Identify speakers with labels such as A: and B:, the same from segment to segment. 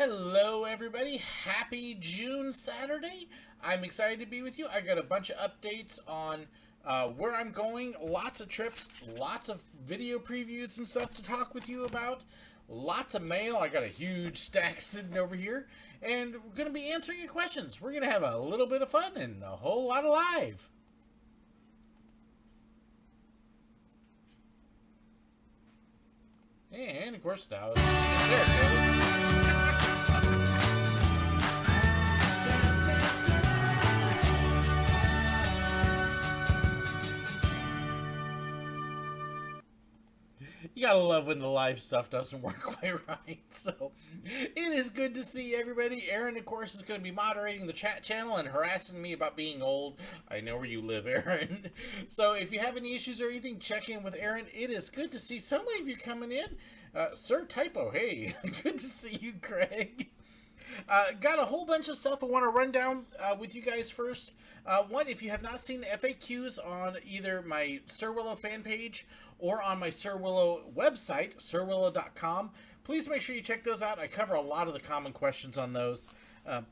A: Hello, everybody. Happy June Saturday. I'm excited to be with you. I got a bunch of updates on where I'm going, lots of trips, lots of video previews and stuff to talk with you about, lots of mail. I got a huge stack sitting over here, and we're going to be answering your questions. We're going to have a little bit of fun and a whole lot of live. And of course, now there it goes. You gotta love when the live stuff doesn't work quite right. So it is good to see everybody. Aaron, of course, is going to be moderating the chat channel and harassing me about being old. I know where you live, Aaron. So if you have any issues or anything, check in with Aaron. It is good to see so many of you coming in. Sir Typo, hey, good to see you, Craig. Got a whole bunch of stuff I want to run down with you guys first. One, if you have not seen the FAQs on either my Sir Willow fan page or on my Sir Willow website, SirWillow.com, please make sure you check those out. I cover a lot of the common questions on those. I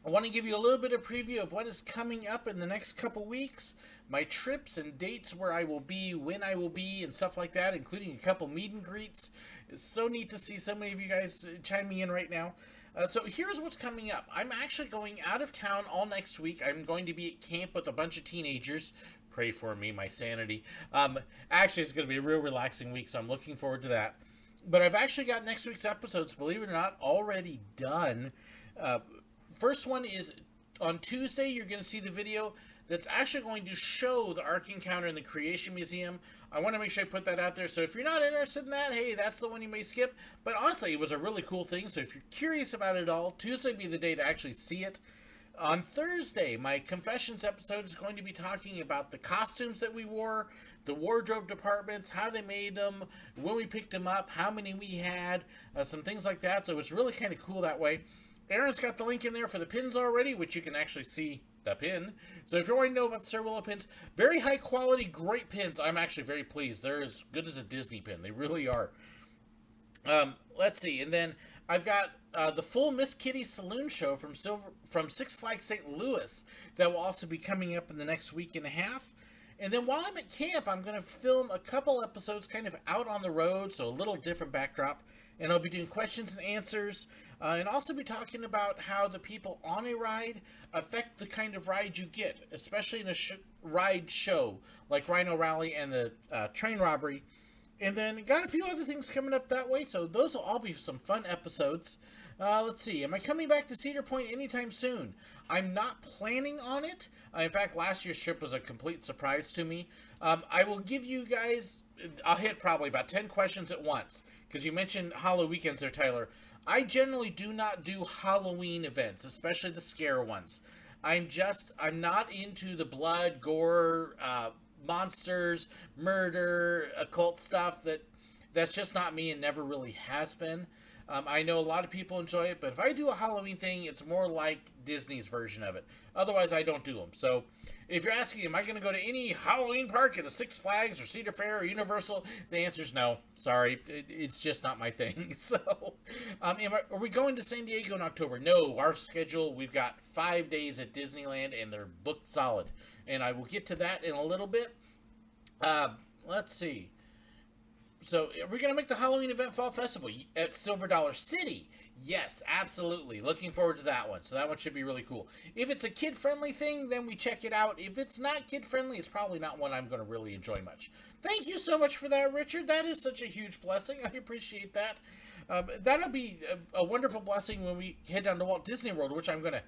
A: want to give you a little bit of preview of what is coming up in the next couple weeks, my trips and dates where I will be, when I will be, and stuff like that, including a couple meet and greets. It's so neat to see so many of you guys chiming in right now. So here's what's coming up. I'm actually going out of town all next week. I'm going to be at camp with a bunch of teenagers. Pray for me, my sanity. Actually, it's going to be a real relaxing week, so I'm looking forward to that. But I've actually got next week's episodes, believe it or not, already done. First one is on Tuesday. You're going to see the video that's actually going to show the Ark Encounter in the Creation Museum. I want to make sure I put that out there. So if you're not interested in that, hey, that's the one you may skip. But honestly, it was a really cool thing. So if you're curious about it all, Tuesday will be the day to actually see it. On Thursday, my Confessions episode is going to be talking about the costumes that we wore, the wardrobe departments, how they made them, when we picked them up, how many we had, some things like that. So it's really kind of cool that way. Aaron's got the link in there for the pins already, which you can actually see the pin. So if you want to know about the Sir Willow pins, very high quality, great pins. I'm actually very pleased. They're as good as a Disney pin. They really are. Let's see. And then I've got the full Miss Kitty Saloon show from Six Flags St. Louis that will also be coming up in the next week and a half. And then while I'm at camp, I'm going to film a couple episodes kind of out on the road, so a little different backdrop. And I'll be doing questions and answers, and also be talking about how the people on a ride affect the kind of ride you get, especially in a ride show like Rhino Rally and the train robbery. And then got a few other things coming up that way, so those will all be some fun episodes. Let's see, am I coming back to Cedar Point anytime soon? I'm not planning on it. In fact, last year's trip was a complete surprise to me. I will give you guys, I'll hit probably about 10 questions at once, because you mentioned Halloween weekends there, Tyler. I generally do not do Halloween events, especially the scare ones. I'm not into the blood, gore, monsters, murder, occult stuff. That's just not me and never really has been. I know a lot of people enjoy it, but if I do a Halloween thing, it's more like Disney's version of it. Otherwise, I don't do them. So if you're asking, am I going to go to any Halloween park at a Six Flags or Cedar Fair or Universal? The answer is no. Sorry. It's just not my thing. So are we going to San Diego in October? No. Our schedule, we've got 5 days at Disneyland, and they're booked solid. And I will get to that in a little bit. Let's see. So, are we going to make the Halloween event Fall Festival at Silver Dollar City? Yes, absolutely. Looking forward to that one. So that one should be really cool. If it's a kid-friendly thing, then we check it out. If it's not kid-friendly, it's probably not one I'm going to really enjoy much. Thank you so much for that, Richard. That is such a huge blessing. I appreciate that. That'll be a wonderful blessing when we head down to Walt Disney World, which I'm going to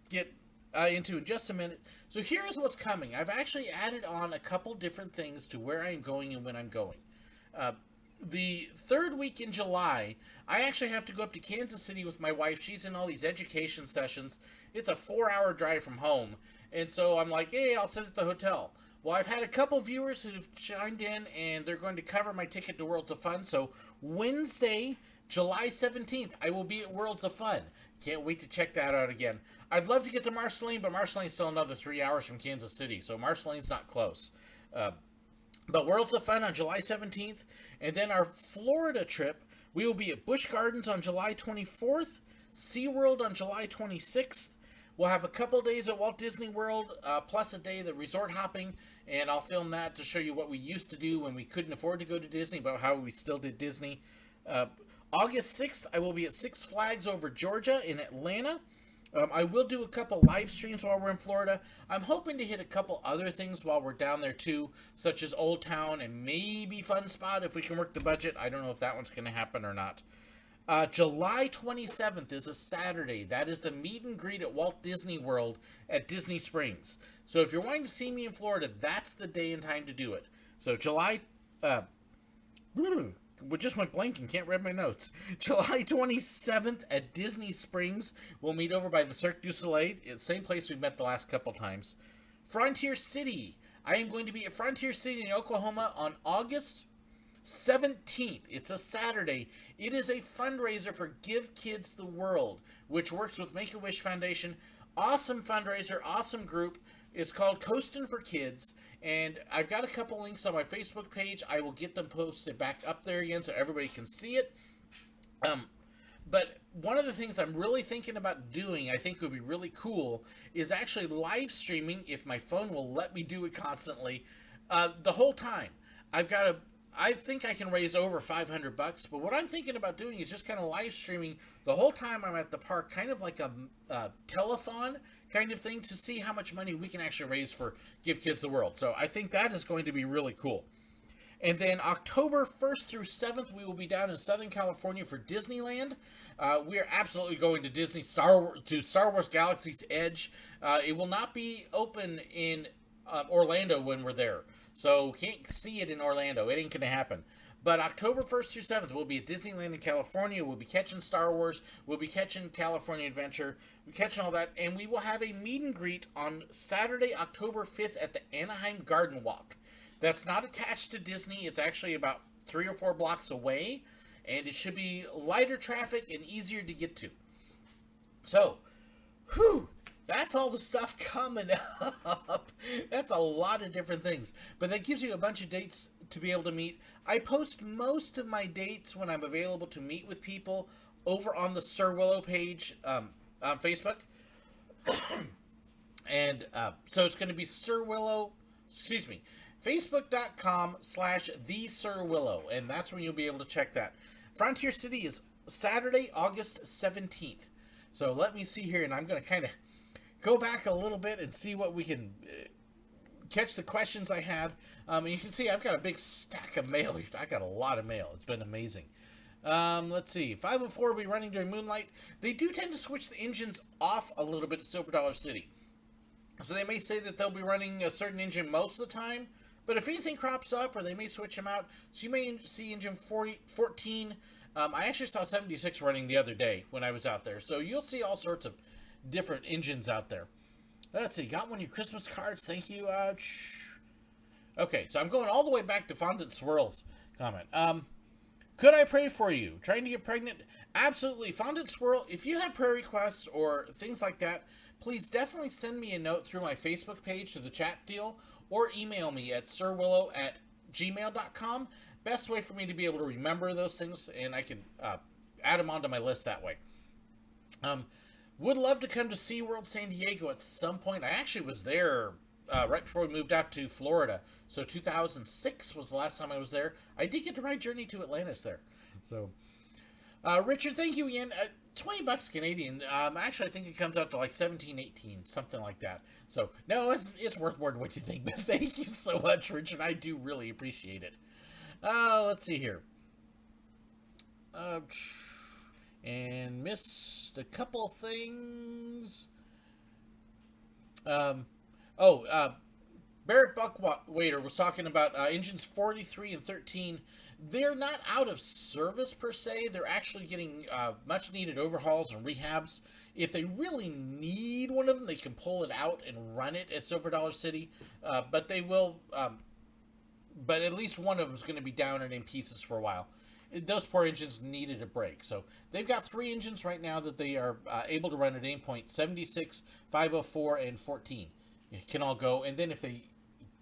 A: get into in just a minute. So here's what's coming. I've actually added on a couple different things to where I'm going and when I'm going. The third week in July, I actually have to go up to Kansas City with my wife. She's in all these education sessions. It's a 4-hour drive from home. And so I'm like, hey, I'll sit at the hotel. Well, I've had a couple viewers who've chimed in, and they're going to cover my ticket to Worlds of Fun. So Wednesday, July 17th, I will be at Worlds of Fun. Can't wait to check that out again. I'd love to get to Marceline, but Marceline's still another 3 hours from Kansas City. So Marceline's not close. But Worlds of Fun on July 17th. And then our Florida trip, we will be at Busch Gardens on July 24th, SeaWorld on July 26th. We'll have a couple days at Walt Disney World, plus a day the resort hopping, and I'll film that to show you what we used to do when we couldn't afford to go to Disney, but how we still did Disney. August 6th, I will be at Six Flags over Georgia in Atlanta. I will do a couple live streams while we're in Florida. I'm hoping to hit a couple other things while we're down there too, such as Old Town and maybe Fun Spot if we can work the budget. I don't know if that one's going to happen or not. July 27th is a Saturday. That is the meet and greet at Walt Disney World at Disney Springs. So if you're wanting to see me in Florida, that's the day and time to do it. So July... we just went blank and can't read my notes. July 27th at Disney Springs. We'll meet over by the Cirque du Soleil. It's the same place we've met the last couple times. Frontier City. I am going to be at Frontier City in Oklahoma on August 17th. It's a Saturday. It is a fundraiser for Give Kids the World, which works with Make-A-Wish Foundation. Awesome fundraiser, awesome group. It's called Coastin' for Kids, and I've got a couple links on my Facebook page. I will get them posted back up there again so everybody can see it. But one of the things I'm really thinking about doing, I think would be really cool, is actually live streaming, if my phone will let me do it constantly, the whole time. I think I can raise over $500, but what I'm thinking about doing is just kind of live streaming the whole time I'm at the park, kind of like a telethon kind of thing to see how much money we can actually raise for Give Kids the World. So I think that is going to be really cool. And then October 1st through 7th, we will be down in Southern California for Disneyland. We are absolutely going to Star Wars Galaxy's Edge. It will not be open in Orlando when we're there. So can't see it in Orlando. It ain't going to happen. But October 1st through 7th, we'll be at Disneyland in California. We'll be catching Star Wars. We'll be catching California Adventure. We're catching all that. And we will have a meet and greet on Saturday, October 5th at the Anaheim Garden Walk. That's not attached to Disney. It's actually about 3 or 4 blocks away. And it should be lighter traffic and easier to get to. So, that's all the stuff coming up. That's a lot of different things. But that gives you a bunch of dates to be able to meet. I post most of my dates when I'm available to meet with people over on the Sir Willow page on Facebook. And so it's going to be Facebook.com/TheSirWillow. And that's when you'll be able to check that. Frontier City is Saturday, August 17th. So let me see here, and I'm going to kind of go back a little bit and see what we can catch the questions I had. And you can see I've got a big stack of mail. I got a lot of mail. It's been amazing. Let's see. 504 will be running during moonlight. They do tend to switch the engines off a little bit at Silver Dollar City. So they may say that they'll be running a certain engine most of the time, but if anything crops up, or they may switch them out. So you may see engine 14. I actually saw 76 running the other day when I was out there. So you'll see all sorts of different engines out there. Let's see. Got one of your Christmas cards. Thank you. Okay, so I'm going all the way back to Fondant Swirl's comment. Could I pray for you? Trying to get pregnant? Absolutely. Fondant Swirl, if you have prayer requests or things like that, please definitely send me a note through my Facebook page to the chat deal, or email me at sirwillow@gmail.com. Best way for me to be able to remember those things, and I can add them onto my list that way. Would love to come to SeaWorld San Diego at some point. I actually was there right before we moved out to Florida. So 2006 was the last time I was there. I did get to ride Journey to Atlantis there. So, Richard, thank you again. $20 Canadian. Actually, I think it comes out to like 17, 18, something like that. So, no, it's worth more than what you think. But thank you so much, Richard. I do really appreciate it. Let's see here. And missed a couple things. Barrett Buckwater was talking about engines 43 and 13. They're not out of service per se. They're actually getting much needed overhauls and rehabs. If they really need one of them, they can pull it out and run it at Silver Dollar City. But they will. But at least one of them is going to be down and in pieces for a while. Those poor engines needed a break. So they've got 3 engines right now that they are able to run at any point. 76, 504, and 14. It can all go. And then if they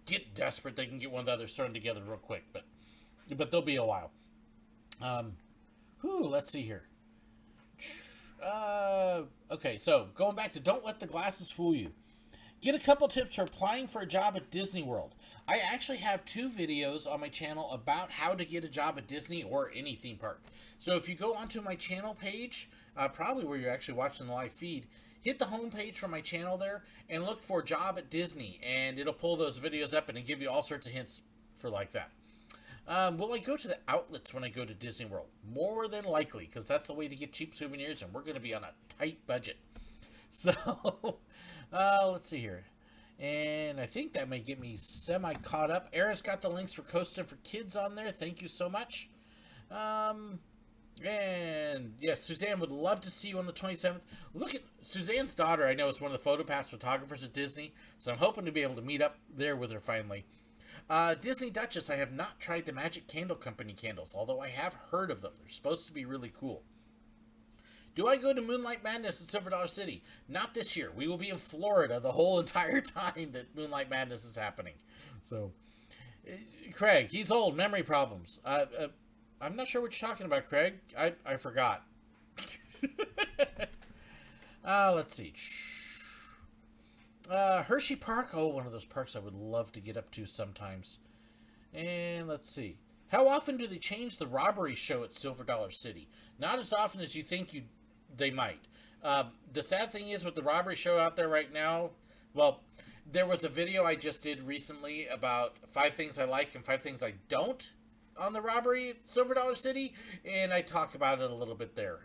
A: get desperate, they can get one of the others thrown together real quick. But they'll be a while. Let's see here. Okay, so going back to don't let the glasses fool you. Get a couple tips for applying for a job at Disney World. I actually have 2 videos on my channel about how to get a job at Disney or any theme park. So if you go onto my channel page, probably where you're actually watching the live feed, hit the home page from my channel there and look for job at Disney, and it'll pull those videos up and it'll give you all sorts of hints for like that. Will I go to the outlets when I go to Disney World? More than likely, because that's the way to get cheap souvenirs, and we're going to be on a tight budget. So, let's see here. And I think that may get me semi-caught up. Aaron's got the links for Coastin' for Kids on there. Thank you so much. And, yes, Suzanne would love to see you on the 27th. Look at Suzanne's daughter. I know is one of the PhotoPass photographers at Disney, so I'm hoping to be able to meet up there with her finally. Disney Duchess, I have not tried the Magic Candle Company candles, although I have heard of them. They're supposed to be really cool. Do I go to Moonlight Madness at Silver Dollar City? Not this year. We will be in Florida the whole entire time that Moonlight Madness is happening. So, Craig, he's old. Memory problems. I'm not sure what you're talking about, Craig. I forgot. Let's see. Hershey Park. Oh, one of those parks I would love to get up to sometimes. And let's see. How often do they change the robbery show at Silver Dollar City? Not as often as you think they might. The sad thing is with the robbery show out there right now, well, there was a video I just did recently about 5 things I like and 5 things I don't on the robbery at Silver Dollar City, and I talk about it a little bit there.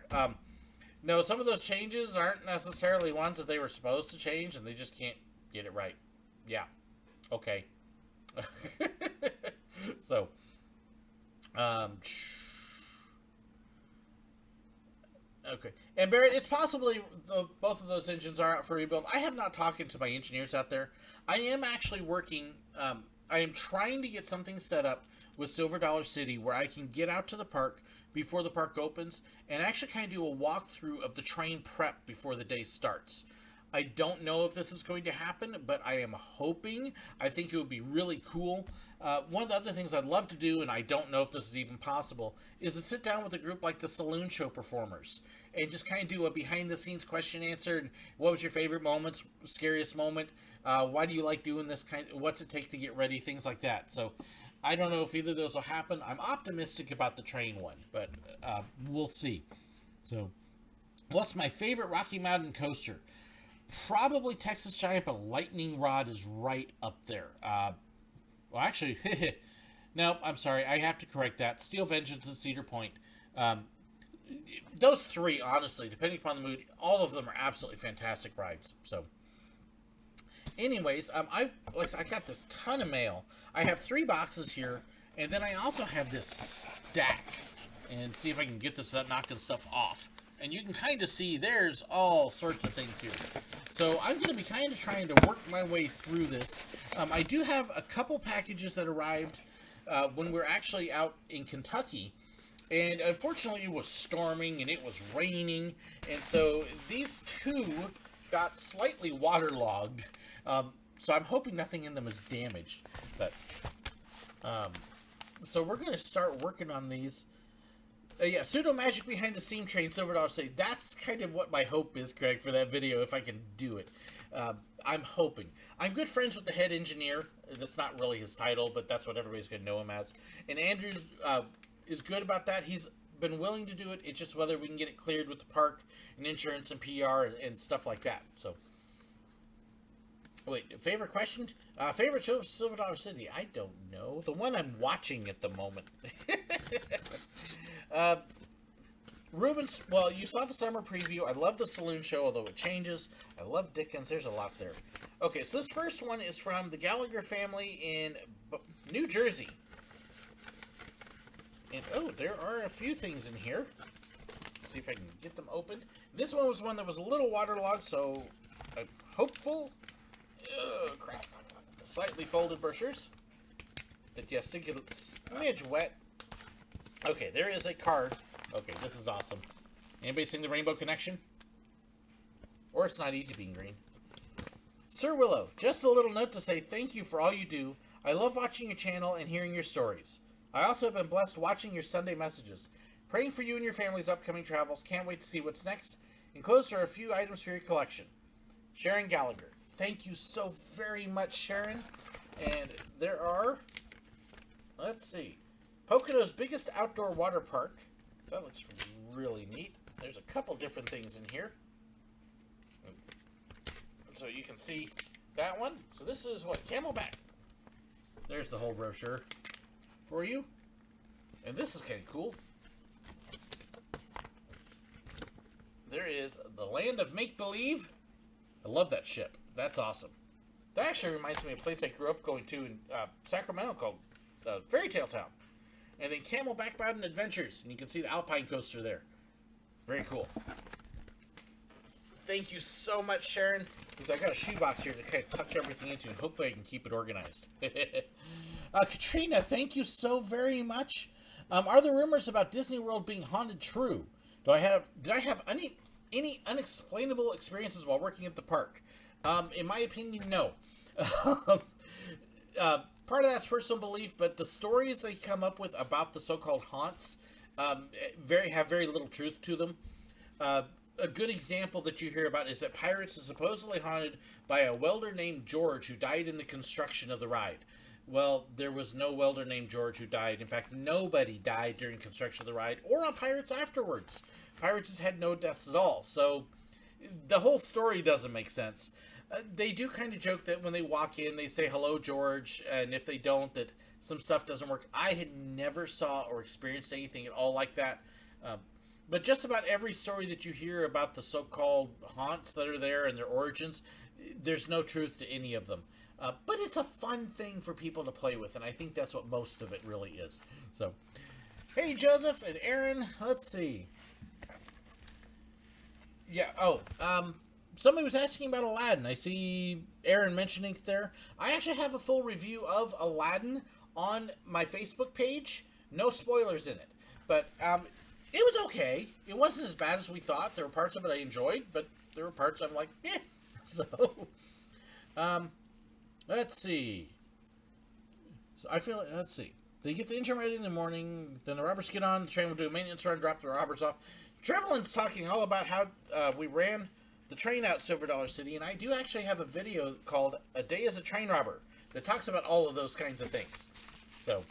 A: No, some of those changes aren't necessarily ones that they were supposed to change, and they just can't get it right. Yeah. Okay. So, okay. And Barrett, it's possibly both of those engines are out for rebuild. I have not talked to my engineers out there. I am actually working, I am trying to get something set up with Silver Dollar City where I can get out to the park before the park opens and actually kind of do a walkthrough of the train prep before the day starts. I don't know if this is going to happen, but I am hoping. I think it would be really cool. One of the other things I'd love to do, and I don't know if this is even possible, is to sit down with a group like the Saloon Show performers and just kind of do a behind-the-scenes question-answer. And what was your favorite moments, scariest moment? Why do you like doing this what's it take to get ready? Things like that. So I don't know if either of those will happen. I'm optimistic about the train one, but we'll see. So, what's my favorite Rocky Mountain coaster? Probably Texas Giant, but Lightning Rod is right up there. Well, actually, no, I'm sorry. I have to correct that. Steel Vengeance and Cedar Point. Those 3, honestly, depending upon the mood, all of them are absolutely fantastic rides. So, anyways, I got this ton of mail. I have 3 boxes here, and then I also have this stack. And see if I can get this without knocking stuff off. And you can kind of see there's all sorts of things here. So I'm going to be kind of trying to work my way through this. I do have a couple packages that arrived when we were actually out in Kentucky. And unfortunately it was storming and it was raining. And so these 2 got slightly waterlogged. So I'm hoping nothing in them is damaged. But so we're going to start working on these. Yeah, Pseudo Magic Behind the Steam Train, Silver Dollar City. That's kind of what my hope is, Craig, for that video, if I can do it. I'm hoping. I'm good friends with the head engineer. That's not really his title, but that's what everybody's going to know him as. And Andrew is good about that. He's been willing to do it. It's just whether we can get it cleared with the park and insurance and PR and stuff like that. So, wait, favorite question? Favorite show of Silver Dollar City? I don't know. The one I'm watching at the moment. Rubens, well, you saw the summer preview. I love the Saloon Show, although it changes. I love Dickens. There's a lot there. Okay, so this first one is from the Gallagher family in New Jersey. And, oh, there are a few things in here. Let's see if I can get them opened. This one was one that was a little waterlogged, so I'm hopeful. Oh, crap. Slightly folded brochures. But yes, think it's smidge wet. Okay, there is a card. Okay, this is awesome. Anybody seen the Rainbow Connection? Or It's Not Easy Being Green. Sir Willow, just a little note to say thank you for all you do. I love watching your channel and hearing your stories. I also have been blessed watching your Sunday messages. Praying for you and your family's upcoming travels. Can't wait to see what's next. Enclosed are a few items for your collection. Sharon Gallagher. Thank you so very much, Sharon. And there are, let's see, Pocono's biggest outdoor water park. That looks really neat. There's a couple different things in here. So you can see that one. So this is what? Camelback. There's the whole brochure for you. And this is kind of cool. There is the Land of Make-Believe. I love that ship. That's awesome. That actually reminds me of a place I grew up going to in Sacramento called Fairy Tale Town. And then Camelback Mountain Adventures. And you can see the Alpine coaster there. Very cool. Thank you so much, Sharon. Because I got a shoebox here to kind of tuck everything into, and hopefully I can keep it organized. Katrina, thank you so very much. Are the rumors about Disney World being haunted true? Did I have any unexplainable experiences while working at the park? In my opinion, no. Part of that's personal belief, but the stories they come up with about the so-called haunts have very little truth to them. A good example that you hear about is that Pirates is supposedly haunted by a welder named George who died in the construction of the ride. Well, there was no welder named George who died. In fact, nobody died during construction of the ride or on Pirates afterwards. Pirates has had no deaths at all, so the whole story doesn't make sense. They do kind of joke that when they walk in, they say, "Hello, George," and if they don't, that some stuff doesn't work. I had never saw or experienced anything at all like that. But just about every story that you hear about the so-called haunts that are there and their origins, there's no truth to any of them. But it's a fun thing for people to play with, and I think that's what most of it really is. So, hey, Joseph and Aaron, let's see. Yeah, somebody was asking about Aladdin. I see Aaron mentioning it there. I actually have a full review of Aladdin on my Facebook page. No spoilers in it. But it was okay. It wasn't as bad as we thought. There were parts of it I enjoyed, but there were parts I'm like, eh. So, let's see. So I feel like, let's see. They get the engine ready in the morning. Then the robbers get on. The train will do a maintenance run, drop the robbers off. Trevelyan's talking all about how we ran the train out Silver Dollar City, and I do actually have a video called "A Day as a Train Robber" that talks about all of those kinds of things. So,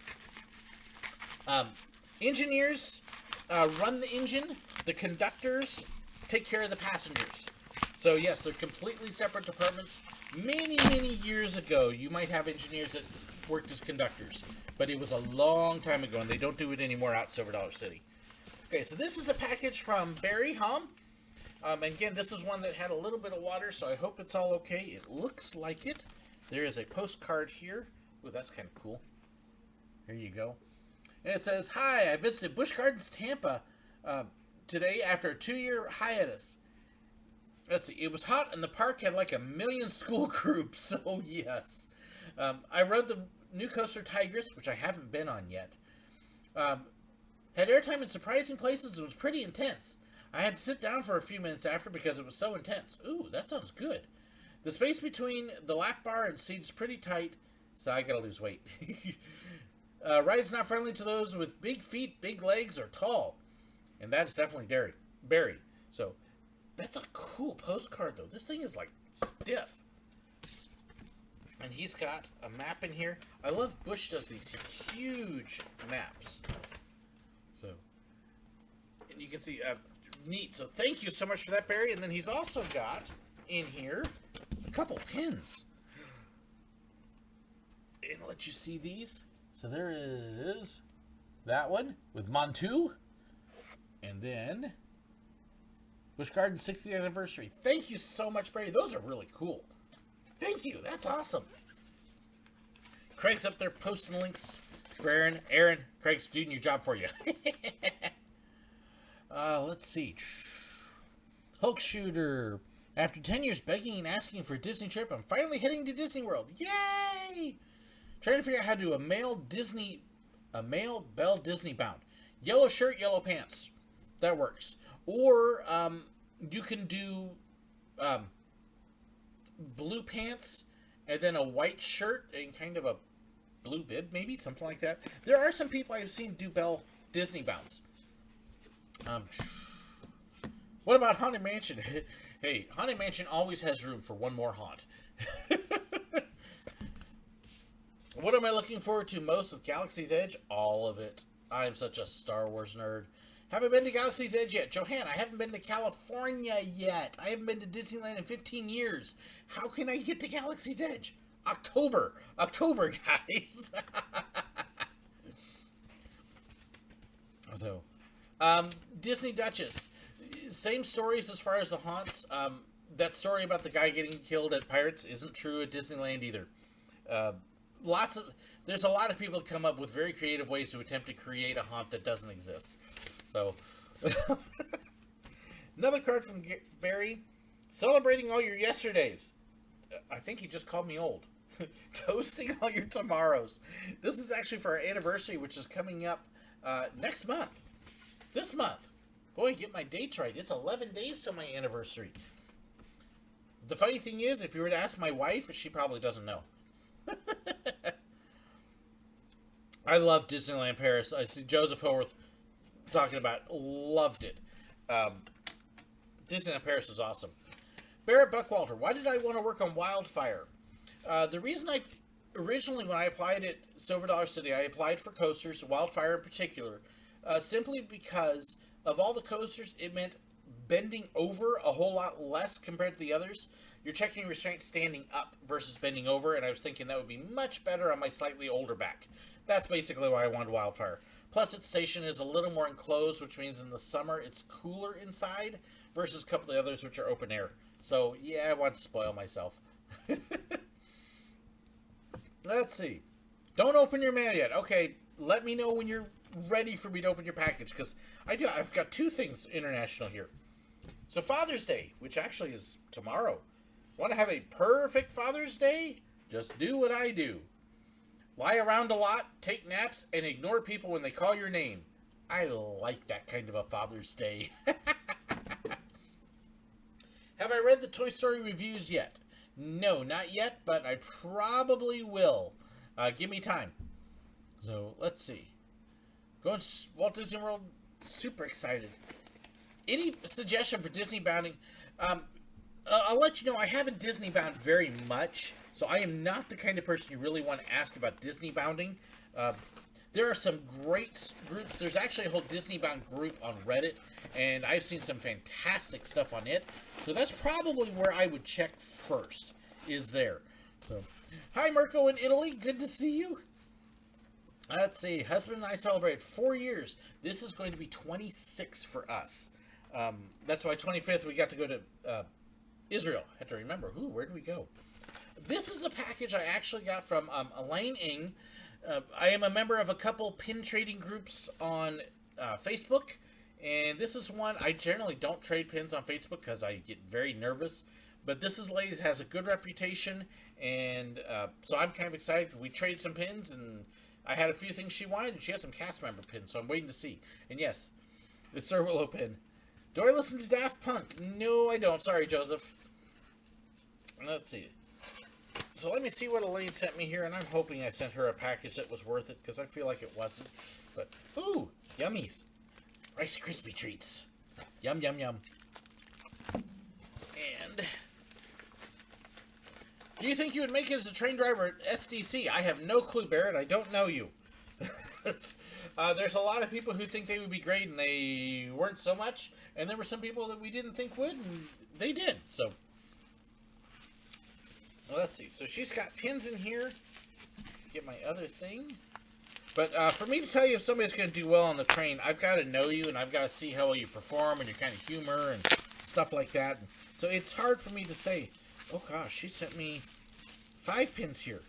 A: engineers run the engine. The conductors take care of the passengers. So yes, they're completely separate departments. Many years ago, you might have engineers that worked as conductors, but it was a long time ago, and they don't do it anymore out Silver Dollar City. Okay, so this is a package from Barry Hom. And again, this is one that had a little bit of water, so I hope it's all okay. It looks like it. There is a postcard here. Ooh, that's kind of cool. Here you go. And it says, "Hi, I visited Busch Gardens, Tampa today after a 2-year hiatus. Let's see, it was hot and the park had like 1 million school groups, so yes. I rode the new coaster Tigress, which I haven't been on yet. Had airtime in surprising places and was pretty intense. I had to sit down for a few minutes after because it was so intense." Ooh, that sounds good. "The space between the lap bar and seats is pretty tight, so I gotta lose weight. Ride's not friendly to those with big feet, big legs, or tall." And that is definitely Barry. So, that's a cool postcard, though. This thing is, like, stiff. And he's got a map in here. I love Busch does these huge maps. So, and you can see, neat. So thank you so much for that, Barry. And then he's also got in here a couple pins. And I'll let you see these. So there is that one with Montu. And then Busch Gardens 60th anniversary. Thank you so much, Barry. Those are really cool. Thank you. That's awesome. Craig's up there posting links for Aaron. Aaron, Craig's doing your job for you. Let's see. Hulk Shooter. After 10 years begging and asking for a Disney trip, I'm finally heading to Disney World. Yay! Trying to figure out how to do a male Belle Disney bound. Yellow shirt, yellow pants. That works. Or you can do blue pants and then a white shirt and kind of a blue bib, maybe something like that. There are some people I've seen do Belle Disney bounds. What about Haunted Mansion? Hey, Haunted Mansion always has room for one more haunt. What am I looking forward to most with Galaxy's Edge? All of it. I'm such a Star Wars nerd. Haven't been to Galaxy's Edge yet. Johanna, I haven't been to California yet. I haven't been to Disneyland in 15 years. How can I get to Galaxy's Edge? October. October, guys. So, Disney Duchess. Same stories as far as the haunts. That story about the guy getting killed at Pirates isn't true at Disneyland either. There's a lot of people that come up with very creative ways to attempt to create a haunt that doesn't exist. So, another card from Barry. Celebrating all your yesterdays. I think he just called me old. Toasting all your tomorrows. This is actually for our anniversary, which is coming up next month. This month. Boy, get my dates right. It's 11 days till my anniversary. The funny thing is, if you were to ask my wife, she probably doesn't know. I love Disneyland Paris. I see Joseph Howarth talking about it. Loved it. Disneyland Paris is awesome. Barrett Buckwalter, why did I want to work on Wildfire? The reason originally when I applied at Silver Dollar City, I applied for coasters, Wildfire in particular, simply because of all the coasters, it meant bending over a whole lot less compared to the others. You're checking restraint standing up versus bending over, and I was thinking that would be much better on my slightly older back. That's basically why I wanted Wildfire. Plus, its station is a little more enclosed, which means in the summer it's cooler inside versus a couple of the others which are open air. So, yeah, I wanted to spoil myself. Let's see. Don't open your mail yet. Okay, let me know when you're ready for me to open your package, because I've got two things international here. So Father's Day, which actually is tomorrow. Want to have a perfect Father's Day? Just do what I do. Lie around a lot, take naps, and ignore people when they call your name. I like that kind of a Father's Day. Have I read the Toy Story reviews yet? No, not yet, but I probably will. Give me time. So, let's see. Going to Walt Disney World, super excited. Any suggestion for Disney bounding? I'll let you know, I haven't Disney bound very much, so I am not the kind of person you really want to ask about Disney bounding. There are some great groups. There's actually a whole Disney bound group on Reddit, and I've seen some fantastic stuff on it. So that's probably where I would check first, is there. So, hi Mirko in Italy, good to see you. Let's see, husband and I celebrated 4 years. This is going to be 26 for us. That's why 25th we got to go to Israel. I had to remember, where did we go? This is a package I actually got from Elaine Ng. I am a member of a couple pin trading groups on Facebook, and this is one. I generally don't trade pins on Facebook because I get very nervous, but this lady has a good reputation, and so I'm kind of excited. We trade some pins, and I had a few things she wanted, and she has some cast member pins, so I'm waiting to see. And yes, the Sir Willow pin. Do I listen to Daft Punk? No, I don't. Sorry, Joseph. Let's see. So let me see what Elaine sent me here, and I'm hoping I sent her a package that was worth it, because I feel like it wasn't. But, ooh, yummies. Rice Krispie treats. Yum, yum, yum. And, do you think you would make it as a train driver at SDC? I have no clue, Barrett. I don't know you. There's a lot of people who think they would be great, and they weren't so much. And there were some people that we didn't think would, and they did. So, well, let's see. So she's got pins in here. Get my other thing. But for me to tell you if somebody's going to do well on the train, I've got to know you, and I've got to see how well you perform and your kind of humor and stuff like that. So it's hard for me to say, oh gosh, she sent me 5 pins here.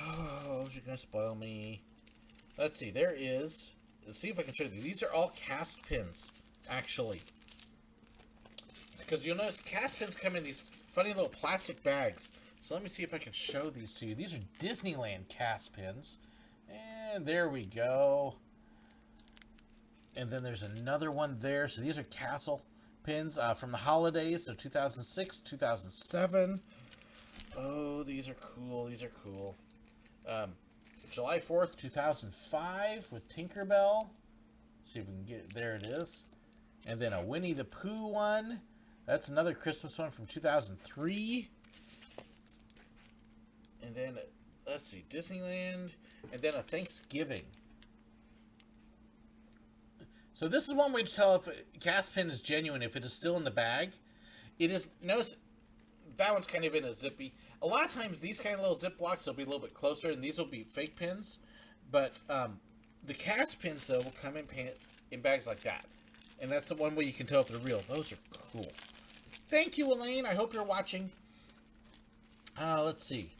A: Oh, she's going to spoil me. Let's see, there is, let's see if I can show you. These are all cast pins, actually. Because you'll notice cast pins come in these funny little plastic bags. So let me see if I can show these to you. These are Disneyland cast pins. And there we go. And then there's another one there. So these are castle pins from the holidays. So 2006, 2007. Oh, these are cool. These are cool. July 4th, 2005 with Tinkerbell. See if we can get it. There it is. And then a Winnie the Pooh one. That's another Christmas one from 2003. And then, let's see, Disneyland. And then a Thanksgiving. So this is one way to tell if a gas pen is genuine, if it is still in the bag. It is, notice, that one's kind of in a zippy. A lot of times, these kind of little zip blocks will be a little bit closer, and these will be fake pins. But the cast pins, though, will come in bags like that. And that's the one way you can tell if they're real. Those are cool. Thank you, Elaine. I hope you're watching. Let's see.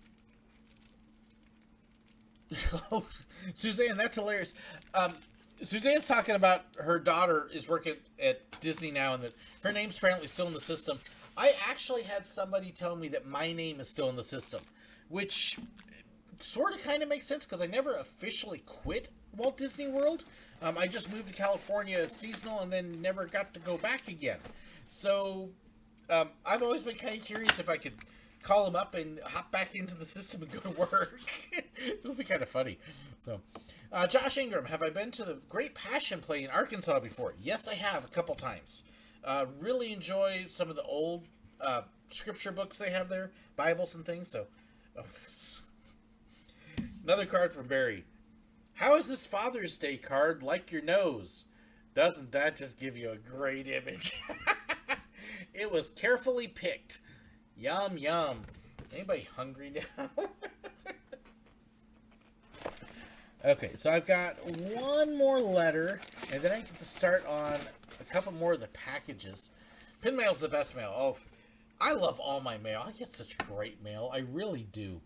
A: Suzanne, that's hilarious. Suzanne's talking about her daughter is working at Disney now, and that her name's apparently still in the system. I actually had somebody tell me that my name is still in the system, which sort of kind of makes sense because I never officially quit Walt Disney World. I just moved to California seasonal and then never got to go back again. So I've always been kind of curious if I could call them up and hop back into the system and go to work. It would be kind of funny. So, Josh Ingram, have I been to the Great Passion Play in Arkansas before? Yes, I have a couple times. Really enjoy some of the old scripture books they have there, Bibles and things. So, another card from Barry. How is this Father's Day card like your nose? Doesn't that just give you a great image? It was carefully picked. Yum, yum. Anybody hungry now? Okay, so I've got one more letter, and then I get to start on a couple more of the packages. Pin mail's the best mail. Oh, I love all my mail. I get such great mail. I really do.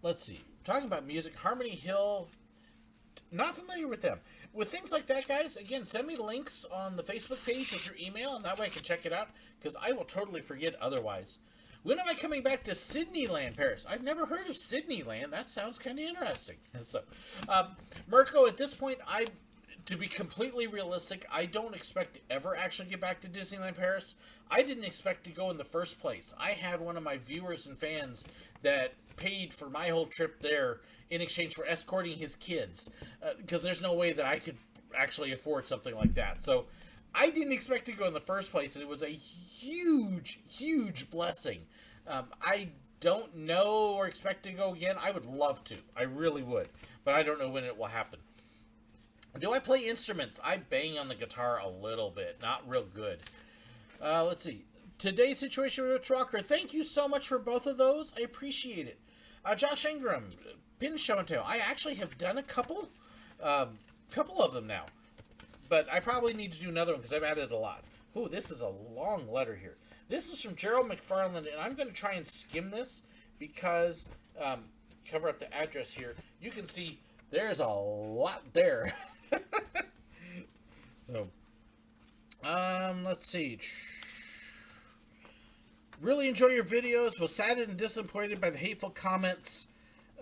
A: Let's see. Talking about music, Harmony Hill. Not familiar with them. With things like that, guys, again, send me links on the Facebook page with your email, and that way I can check it out, because I will totally forget otherwise. When am I coming back to Sydneyland, Paris? I've never heard of Sydneyland. That sounds kind of interesting. So, Mirko, at this point, to be completely realistic, I don't expect to ever actually get back to Disneyland Paris. I didn't expect to go in the first place. I had one of my viewers and fans that paid for my whole trip there in exchange for escorting his kids, because there's no way that I could actually afford something like that. So I didn't expect to go in the first place, and it was a huge, huge blessing. I don't know or expect to go again. I would love to. I really would. But I don't know when it will happen. Do I play instruments? I bang on the guitar a little bit. Not real good. Let's see. Today's situation with Walker. Thank you so much for both of those. I appreciate it. Josh Ingram, Pin Show and Tell. I actually have done a couple of them now. But I probably need to do another one because I've added a lot. Ooh, this is a long letter here. This is from Gerald McFarland, and I'm going to try and skim this because, cover up the address here. You can see there's a lot there. So, let's see. Really enjoy your videos. Was saddened and disappointed by the hateful comments.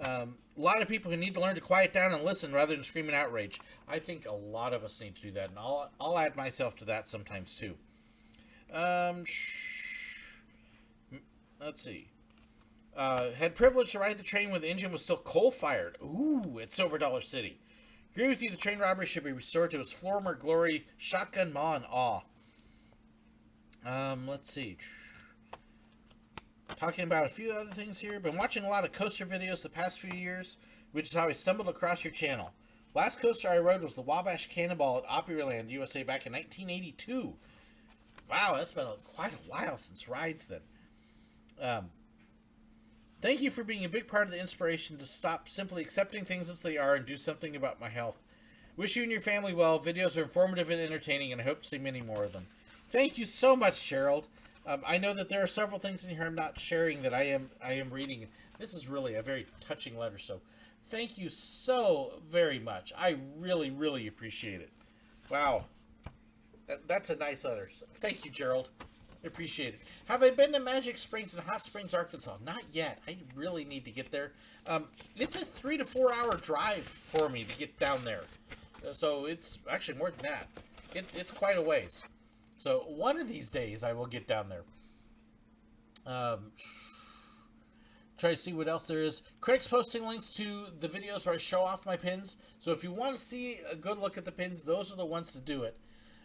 A: A lot of people who need to learn to quiet down and listen rather than scream in outrage. I think a lot of us need to do that, and I'll add myself to that sometimes too. Let's see. Had privilege to ride the train when the engine was still coal-fired. Ooh, at Silver Dollar City. Agree with you, the train robbery should be restored to its former glory. Shotgun Ma in awe. Let's see. Talking about a few other things here. Been watching a lot of coaster videos the past few years, which is how I stumbled across your channel. Last coaster I rode was the Wabash Cannonball at Opryland, USA back in 1982. Wow, that's been quite a while since rides then. Thank you for being a big part of the inspiration to stop simply accepting things as they are and do something about my health. Wish you and your family well. Videos are informative and entertaining, and I hope to see many more of them. Thank you so much, Gerald. I know that there are several things in here I'm not sharing that I am reading. This is really a very touching letter, so thank you so very much. I really, really appreciate it. Wow. That's a nice letter. Thank you, Gerald. I appreciate it. Have I been to Magic Springs in Hot Springs, Arkansas? Not yet. I really need to get there. It's a 3 to 4 hour drive for me to get down there. So it's actually more than that. It's quite a ways. So one of these days I will get down there. Try to see what else there is. Craig's posting links to the videos where I show off my pins. So if you want to see a good look at the pins, those are the ones to do it.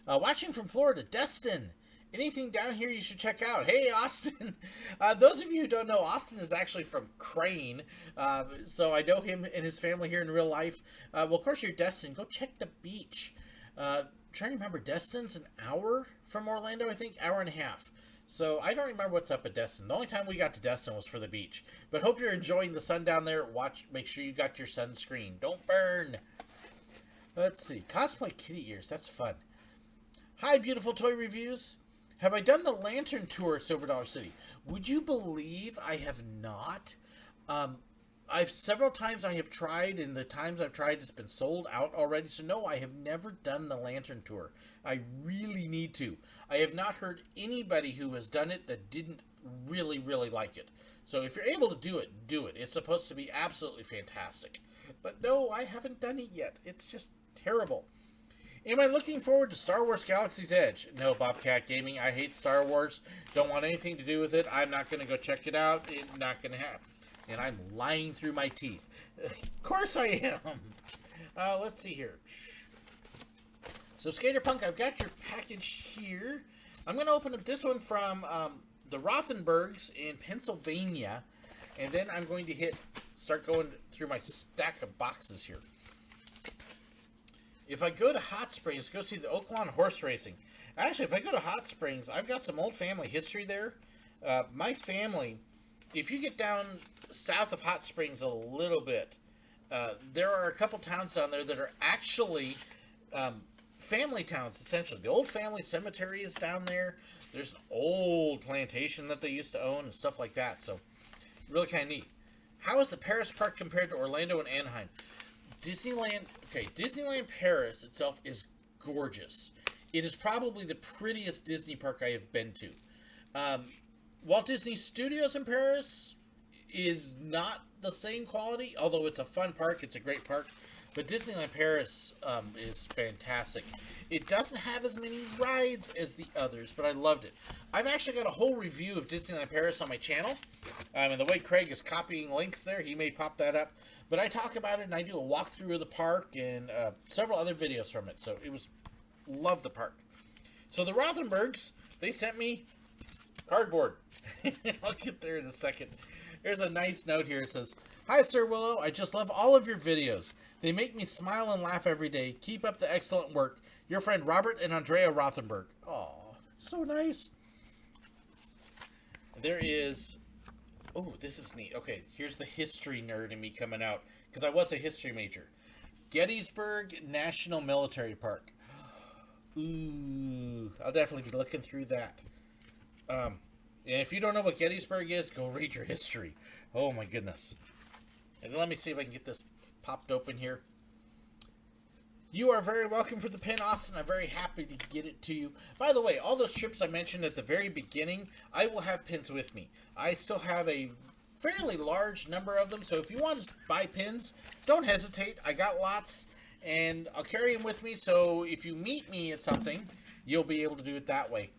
A: Watching from Florida, Destin. Anything down here you should check out. Hey, Austin. Those of you who don't know, Austin is actually from Crane. So I know him and his family here in real life. Well, of course, you're Destin. Go check the beach. Trying to remember, Destin's an hour from Orlando, I think. Hour and a half. So I don't remember what's up at Destin. The only time we got to Destin was for the beach. But hope you're enjoying the sun down there. Make sure you got your sunscreen. Don't burn. Let's see. Cosplay kitty ears. That's fun. Hi, beautiful toy reviews. Have I done the lantern tour at Silver Dollar City? Would you believe I have not? Several times I have tried, and the times I've tried, it's been sold out already. So no, I have never done the lantern tour. I really need to. I have not heard anybody who has done it that didn't really, really like it. So if you're able to do it, do it. It's supposed to be absolutely fantastic. But no, I haven't done it yet. It's just terrible. Am I looking forward to Star Wars Galaxy's Edge? No, Bobcat Gaming. I hate Star Wars. Don't want anything to do with it. I'm not going to go check it out. It's not going to happen. And I'm lying through my teeth. Of course I am. Let's see here. So, Skater Punk, I've got your package here. I'm going to open up this one from the Rothenbergs in Pennsylvania. And then I'm going to start going through my stack of boxes here. If I go to Hot Springs, go see the Oaklawn Horse Racing. Actually, if I go to Hot Springs, I've got some old family history there. My family, if you get down south of Hot Springs a little bit, there are a couple towns down there that are actually family towns, essentially. The old family cemetery is down there. There's an old plantation that they used to own and stuff like that. So, really kind of neat. How is the Paris park compared to Orlando and Anaheim? Disneyland Paris itself is gorgeous. It is probably the prettiest Disney park I have been to. Walt Disney Studios in Paris is not the same quality, although it's a fun park. It's a great park. But Disneyland Paris is fantastic. It doesn't have as many rides as the others, but I loved it. I've actually got a whole review of Disneyland Paris on my channel. And the way Craig is copying links there, he may pop that up. But I talk about it, and I do a walkthrough of the park and several other videos from it. So it was, love the park. So the Rothenbergs, they sent me cardboard. I'll get there in a second. There's a nice note here. It says, "Hi, Sir Willow. I just love all of your videos. They make me smile and laugh every day. Keep up the excellent work. Your friend Robert and Andrea Rothenberg." Oh, that's so nice. There is... Oh, this is neat. Okay, here's the history nerd in me coming out, because I was a history major. Gettysburg National Military Park. Ooh, I'll definitely be looking through that. And if you don't know what Gettysburg is, go read your history. Oh my goodness. And let me see if I can get this popped open here. You are very welcome for the pin, Austin. I'm very happy to get it to you. By the way, all those trips I mentioned at the very beginning, I will have pins with me. I still have a fairly large number of them, so if you want to buy pins, don't hesitate. I got lots, and I'll carry them with me, so if you meet me at something, you'll be able to do it that way.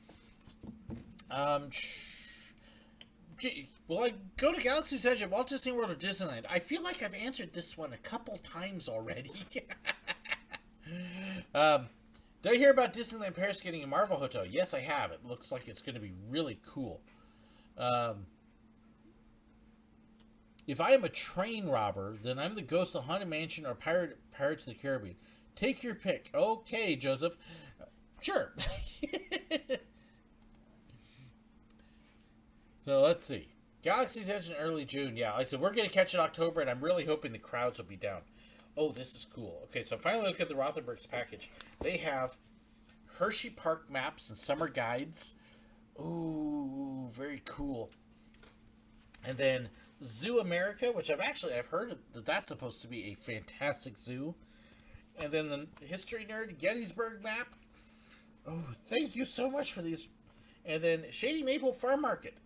A: Will I go to Galaxy's Edge at Walt Disney World or Disneyland? I feel like I've answered this one a couple times already. Did I hear about Disneyland Paris getting a Marvel Hotel? Yes, I have. It looks like it's going to be really cool. If I am a train robber, then I'm the Ghost of Haunted Mansion or Pirates of the Caribbean. Take your pick. Okay, Joseph. Sure. So let's see. Galaxy's Edge in early June. Yeah, like I said, we're going to catch it October, and I'm really hoping the crowds will be down. Oh, this is cool. Okay, so I'm finally looking at the Rothenbergs package. They have Hershey Park maps and summer guides. Ooh, very cool. And then Zoo America, which I've heard that that's supposed to be a fantastic zoo. And then the History Nerd Gettysburg map. Oh, thank you so much for these. And then Shady Maple Farm Market.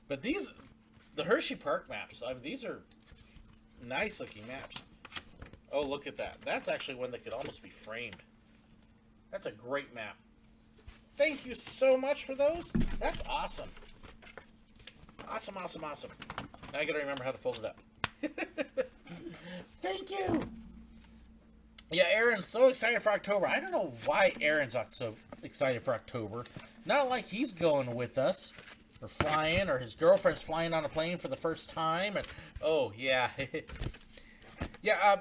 A: But the Hershey Park maps, I mean, these are nice looking maps. Oh, look at that. That's actually one that could almost be framed. That's a great map. Thank you so much for those. That's awesome. Awesome, awesome, awesome. Now I gotta remember how to fold it up. Thank you. Yeah, Aaron's so excited for October. I don't know why Aaron's so excited for October. Not like he's going with us, or flying, or his girlfriend's flying on a plane for the first time. And oh yeah, yeah.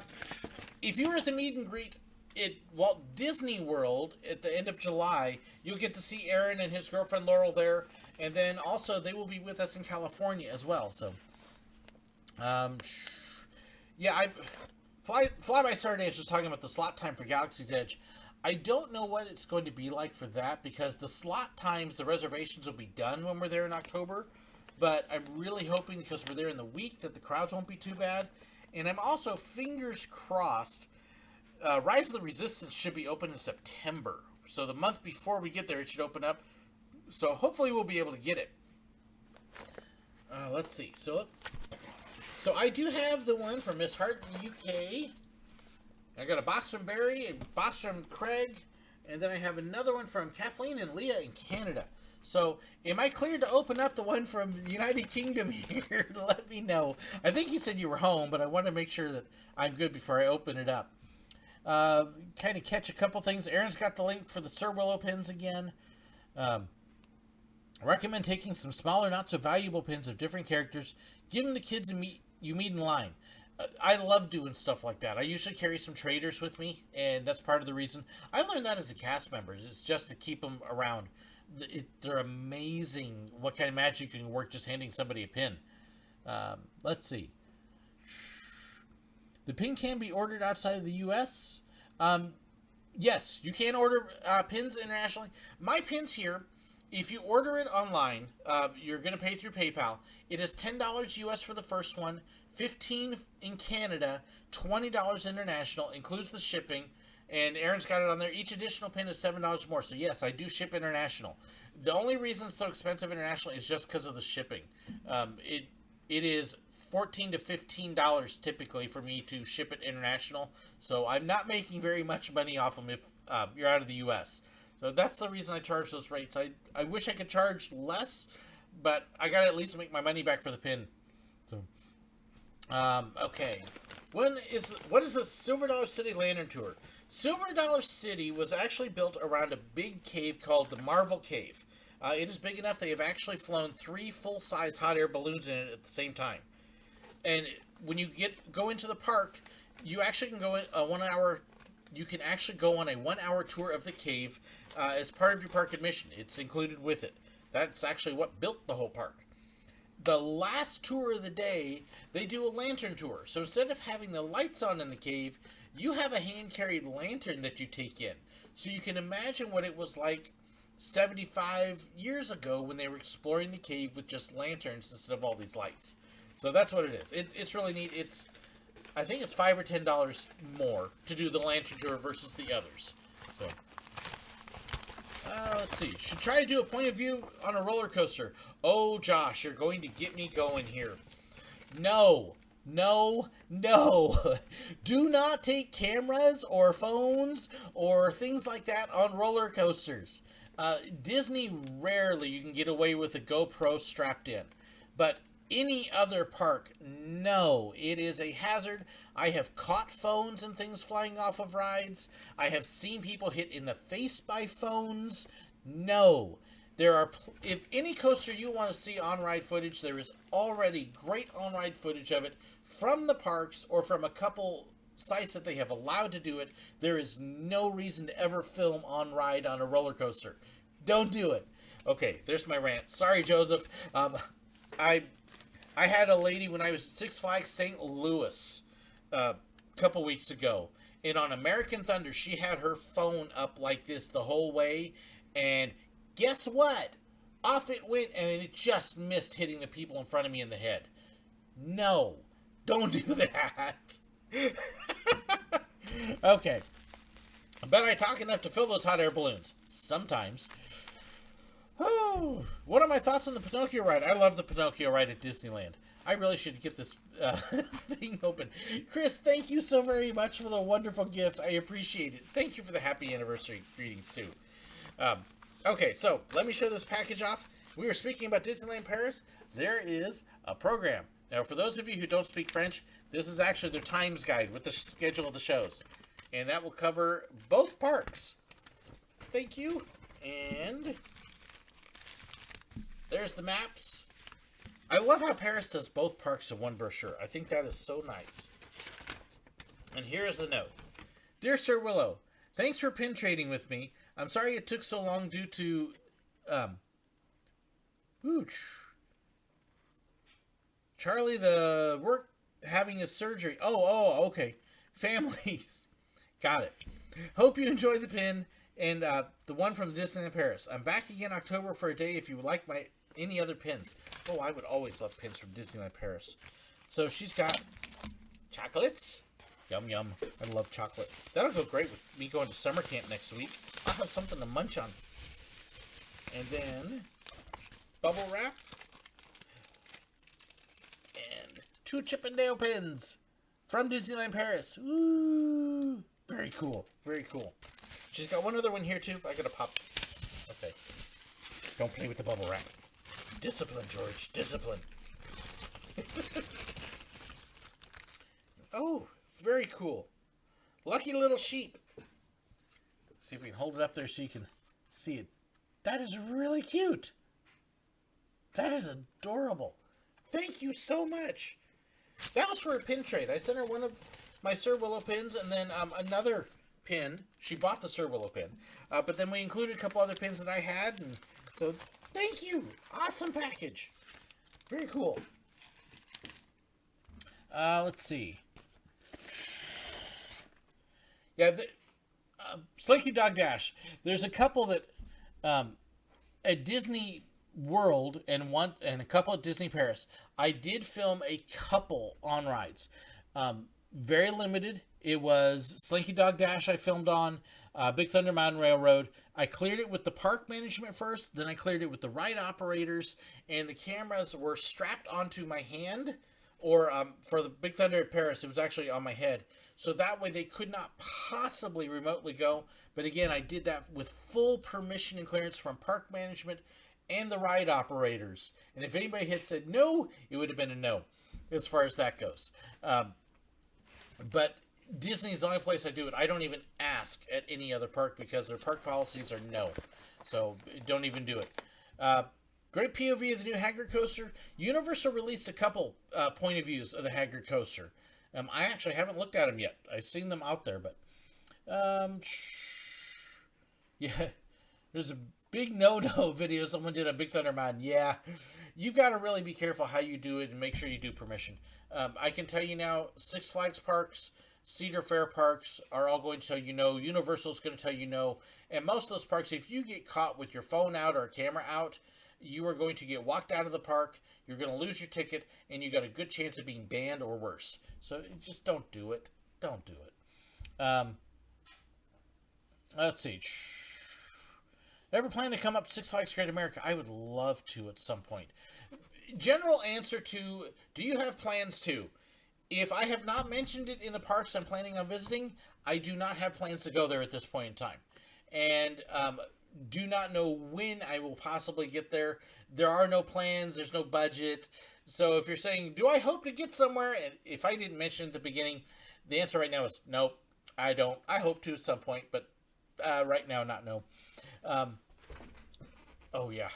A: If you were at the meet and greet at Walt Disney World at the end of July, you'll get to see Aaron and his girlfriend Laurel there, and then also they will be with us in California as well. So, yeah, Fly by Stardance was talking about the slot time for Galaxy's Edge. I don't know what it's going to be like for that because the slot times, the reservations will be done when we're there in October. But I'm really hoping because we're there in the week that the crowds won't be too bad. And I'm also fingers crossed. Rise of the Resistance should be open in September. So the month before we get there, it should open up. So hopefully we'll be able to get it. Let's see. So I do have the one from Miss Hart in the UK. I got a box from Barry, a box from Craig, and then I have another one from Kathleen and Leah in Canada. So, am I clear to open up the one from the United Kingdom here? Let me know. I think you said you were home, but I want to make sure that I'm good before I open it up. Kind of catch a couple things. Aaron's got the link for the Sir Willow pins again. I recommend taking some smaller, not so valuable pins of different characters. Give them to kids you meet in line. I love doing stuff like that. I usually carry some traders with me, and that's part of the reason. I learned that as a cast member. It's just to keep them around. They're amazing what kind of magic can work just handing somebody a pin. Let's see. The pin can be ordered outside of the U.S. Yes, you can order pins internationally. My pins here, if you order it online, you're going to pay through PayPal. It is $10 US for the first one, $15 in Canada, $20 international, includes the shipping, and Aaron's got it on there. Each additional pin is $7 more. So yes, I do ship international. The only reason it's so expensive international is just because of the shipping. It is $14 to $15 typically for me to ship it international. So I'm not making very much money off them if you're out of the U.S. So that's the reason I charge those rates. I wish I could charge less, but I got to at least make my money back for the pin. So, okay. What is the Silver Dollar City Lantern Tour? Silver Dollar City was actually built around a big cave called the Marvel Cave. It is big enough they have actually flown 3 full-size hot air balloons in it at the same time. And when you go into the park, you actually can go in a 1 hour. You can actually go on a 1 hour tour of the cave as part of your park admission. It's included with it. That's actually what built the whole park. The last tour of the day, they do a lantern tour. So instead of having the lights on in the cave, you have a hand-carried lantern that you take in. So you can imagine what it was like 75 years ago when they were exploring the cave with just lanterns instead of all these lights. So that's what it is. It's really neat. I think it's $5 or $10 more to do the lantern tour versus the others. So, let's see. Should try to do a point of view on a roller coaster. Oh, Josh, you're going to get me going here. No. No, no. Do not take cameras or phones or things like that on roller coasters. Disney, rarely you can get away with a GoPro strapped in. But any other park, no. It is a hazard. I have caught phones and things flying off of rides. I have seen people hit in the face by phones. No. If any coaster you want to see on-ride footage, there is already great on-ride footage of it from the parks or from a couple sites that they have allowed to do it. There is no reason to ever film on-ride on a roller coaster. Don't do it. Okay, there's my rant. Sorry, Joseph. I had a lady when I was at Six Flags St. Louis a couple weeks ago, and on American Thunder, she had her phone up like this the whole way, and guess what? Off it went, and it just missed hitting the people in front of me in the head. No, don't do that. Okay. But I talk enough to fill those hot air balloons. Sometimes. Oh, what are my thoughts on the Pinocchio ride? I love the Pinocchio ride at Disneyland. I really should get this thing open. Chris, thank you so very much for the wonderful gift. I appreciate it. Thank you for the happy anniversary greetings, too. Okay, so let me show this package off. We were speaking about Disneyland Paris. There is a program. Now, for those of you who don't speak French, this is actually their times guide with the schedule of the shows. And that will cover both parks. Thank you. And there's the maps. I love how Paris does both parks in one brochure. I think that is so nice. And here's the note. Dear Sir Willow, thanks for pin trading with me. I'm sorry it took so long due to Charlie the work having his surgery. Oh, okay. Families. Got it. Hope you enjoy the pin and the one from Disneyland Paris. I'm back again October for a day if you would like any other pins. Oh, I would always love pins from Disneyland Paris. So she's got chocolates. Yum, yum. I love chocolate. That'll go great with me going to summer camp next week. I'll have something to munch on. And then bubble wrap. And 2 Chip and Dale pins from Disneyland Paris. Ooh. Very cool. Very cool. She's got one other one here, too. I gotta pop. Okay. Don't play with the bubble wrap. Discipline, George. Discipline. Oh, very cool. Lucky little sheep. Let's see if we can hold it up there so you can see it. That is really cute. That is adorable. Thank you so much. That was for a pin trade. I sent her one of my Sir Willow pins and then another pin. She bought the Sir Willow pin. But then we included a couple other pins that I had. And so, thank you. Awesome package. Very cool. Let's see. Yeah, Slinky Dog Dash. There's a couple that at Disney World and a couple at Disney Paris. I did film a couple on rides. Very limited. It was Slinky Dog Dash I filmed on, Big Thunder Mountain Railroad. I cleared it with the park management first, then I cleared it with the ride operators, and the cameras were strapped onto my hand, or for the Big Thunder at Paris, it was actually on my head. So that way they could not possibly remotely go. But again, I did that with full permission and clearance from park management and the ride operators. And if anybody had said no, it would have been a no as far as that goes. But Disney's the only place I do it. I don't even ask at any other park because their park policies are no. So don't even do it. Great POV of the new Hagrid coaster. Universal released a couple point of views of the Hagrid coaster. I actually haven't looked at them yet. I've seen them out there, but yeah, there's a big no-no video someone did on Big Thunder Mountain. Yeah, you got to really be careful how you do it and make sure you do permission. I can tell you now, Six Flags parks, Cedar Fair parks are all going to tell you no. Universal's going to tell you no. And most of those parks, if you get caught with your phone out or a camera out, you are going to get walked out of the park, you're going to lose your ticket, and you got a good chance of being banned or worse. So just don't do it. Don't do it. Let's see. Ever plan to come up to Six Flags Great America? I would love to at some point. General answer to, do you have plans to? If I have not mentioned it in the parks I'm planning on visiting, I do not have plans to go there at this point in time. And do not know when I will possibly get there. There are no plans. There's no budget. So if you're saying, do I hope to get somewhere? And if I didn't mention at the beginning, the answer right now is nope, I don't. I hope to at some point, but right now, not no. Oh, yeah.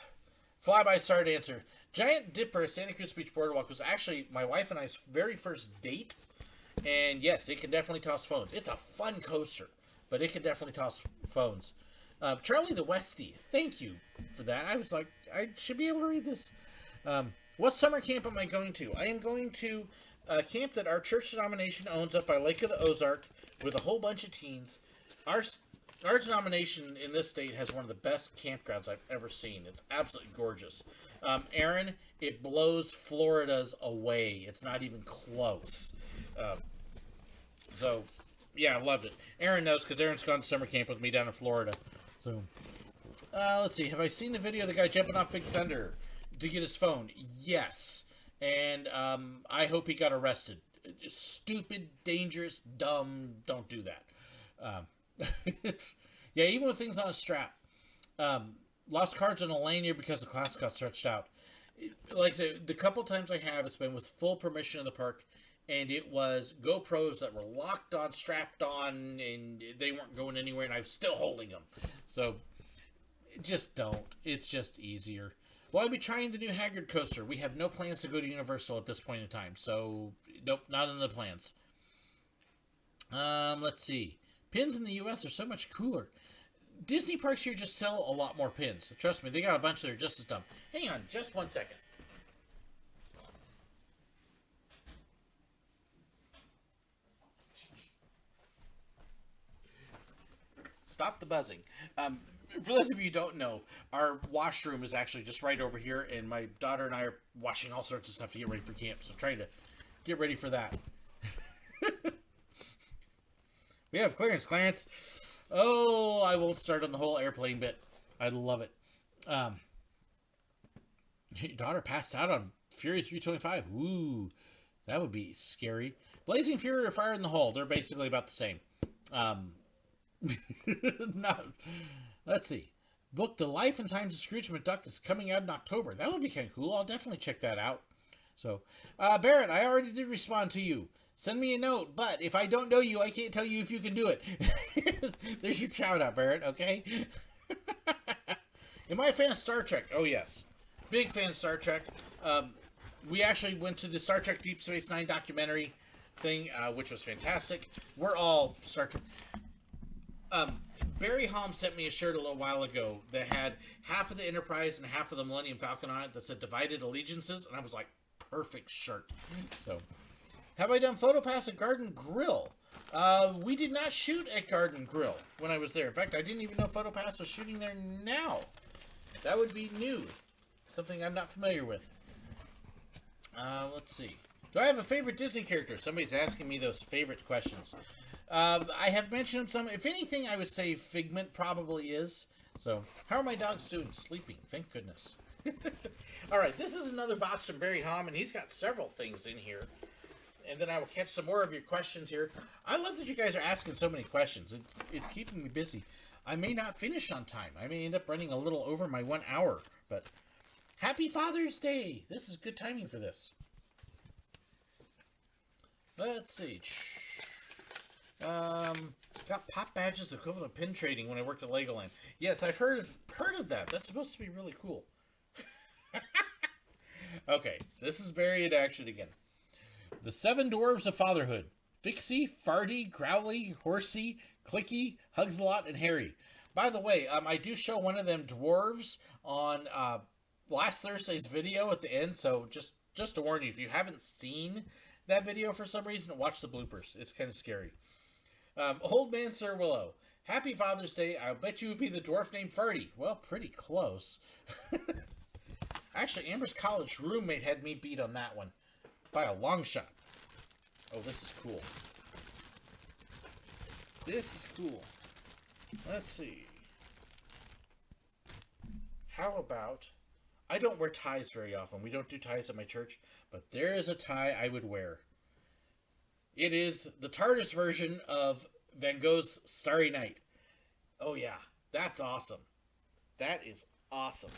A: Flyby started answer. Giant Dipper at Santa Cruz Beach Boardwalk was actually my wife and I's very first date. And yes, it can definitely toss phones. It's a fun coaster, but it can definitely toss phones. Charlie the Westie, thank you for that. I was like, I should be able to read this. What summer camp am I going to? I am going to a camp that our church denomination owns up by Lake of the Ozark with a whole bunch of teens. Our denomination in this state has one of the best campgrounds I've ever seen. It's absolutely gorgeous. Aaron, it blows Florida's away. It's not even close. So, yeah, I loved it. Aaron knows because Aaron's gone to summer camp with me down in Florida. So, let's see. Have I seen the video of the guy jumping off Big Thunder to get his phone? Yes. And I hope he got arrested. Stupid, dangerous, dumb. Don't do that. Yeah, even with things on a strap. Lost cards on a lanyard because the class got stretched out. Like I said, the couple times I have, it's been with full permission of the park and it was GoPros that were locked on, strapped on, and they weren't going anywhere, and I was still holding them. So just don't. It's just easier. Well, I'll be trying the new Haggard coaster. We have no plans to go to Universal at this point in time, so nope, not in the plans. Let's see. Pins in the U.S. are so much cooler. Disney parks here just sell a lot more pins. Trust me, they got a bunch that are just as dumb. Hang on, just 1 second. Stop the buzzing. For those of you who don't know, our washroom is actually just right over here, and my daughter and I are washing all sorts of stuff to get ready for camp, so trying to get ready for that. We have clearance, Clarence. Oh, I won't start on the whole airplane bit. I love it. Your daughter passed out on Fury 325. Ooh, that would be scary. Blazing Fury or Fire in the Hole. They're basically about the same. Not, let's see. Book The Life and Times of Scrooge McDuck is coming out in October. That would be kind of cool. I'll definitely check that out. So, Barrett, I already did respond to you. Send me a note, but if I don't know you, I can't tell you if you can do it. There's your shout out, Barrett, okay? Am I a fan of Star Trek? Oh, yes. Big fan of Star Trek. We actually went to the Star Trek Deep Space Nine documentary thing, which was fantastic. We're all Star Trek. Barry Holm sent me a shirt a little while ago that had half of the Enterprise and half of the Millennium Falcon on it that said Divided Allegiances, and I was like, perfect shirt. So, have I done PhotoPass at Garden Grill? We did not shoot at Garden Grill when I was there. In fact, I didn't even know PhotoPass was shooting there now. That would be new. Something I'm not familiar with. Let's see. Do I have a favorite Disney character? Somebody's asking me those favorite questions. I have mentioned some. If anything, I would say Figment probably is. So, how are my dogs doing? Sleeping. Thank goodness. All right, this is another box from Barry Hom, and he's got several things in here. And then I will catch some more of your questions here. I love that you guys are asking so many questions. It's keeping me busy. I may not finish on time. I may end up running a little over my 1 hour. But happy Father's Day. This is good timing for this. Let's see. Got pop badges equivalent of pin trading when I worked at Legoland. Yes, I've heard of that. That's supposed to be really cool. Okay, this is Barry in action again. The 7 Dwarves of Fatherhood. Fixie, Farty, Growly, Horsey, Clicky, Hugs-a-Lot, and Harry. By the way, I do show one of them dwarves on last Thursday's video at the end, so just to warn you, if you haven't seen that video for some reason, watch the bloopers. It's kind of scary. Old Man Sir Willow. Happy Father's Day. I bet you would be the dwarf named Farty. Well, pretty close. Actually, Amber's college roommate had me beat on that one. By a long shot. Oh, this is cool. This is cool. Let's see. How about... I don't wear ties very often. We don't do ties at my church. But there is a tie I would wear. It is the TARDIS version of Van Gogh's Starry Night. Oh yeah, that's awesome. That is awesome.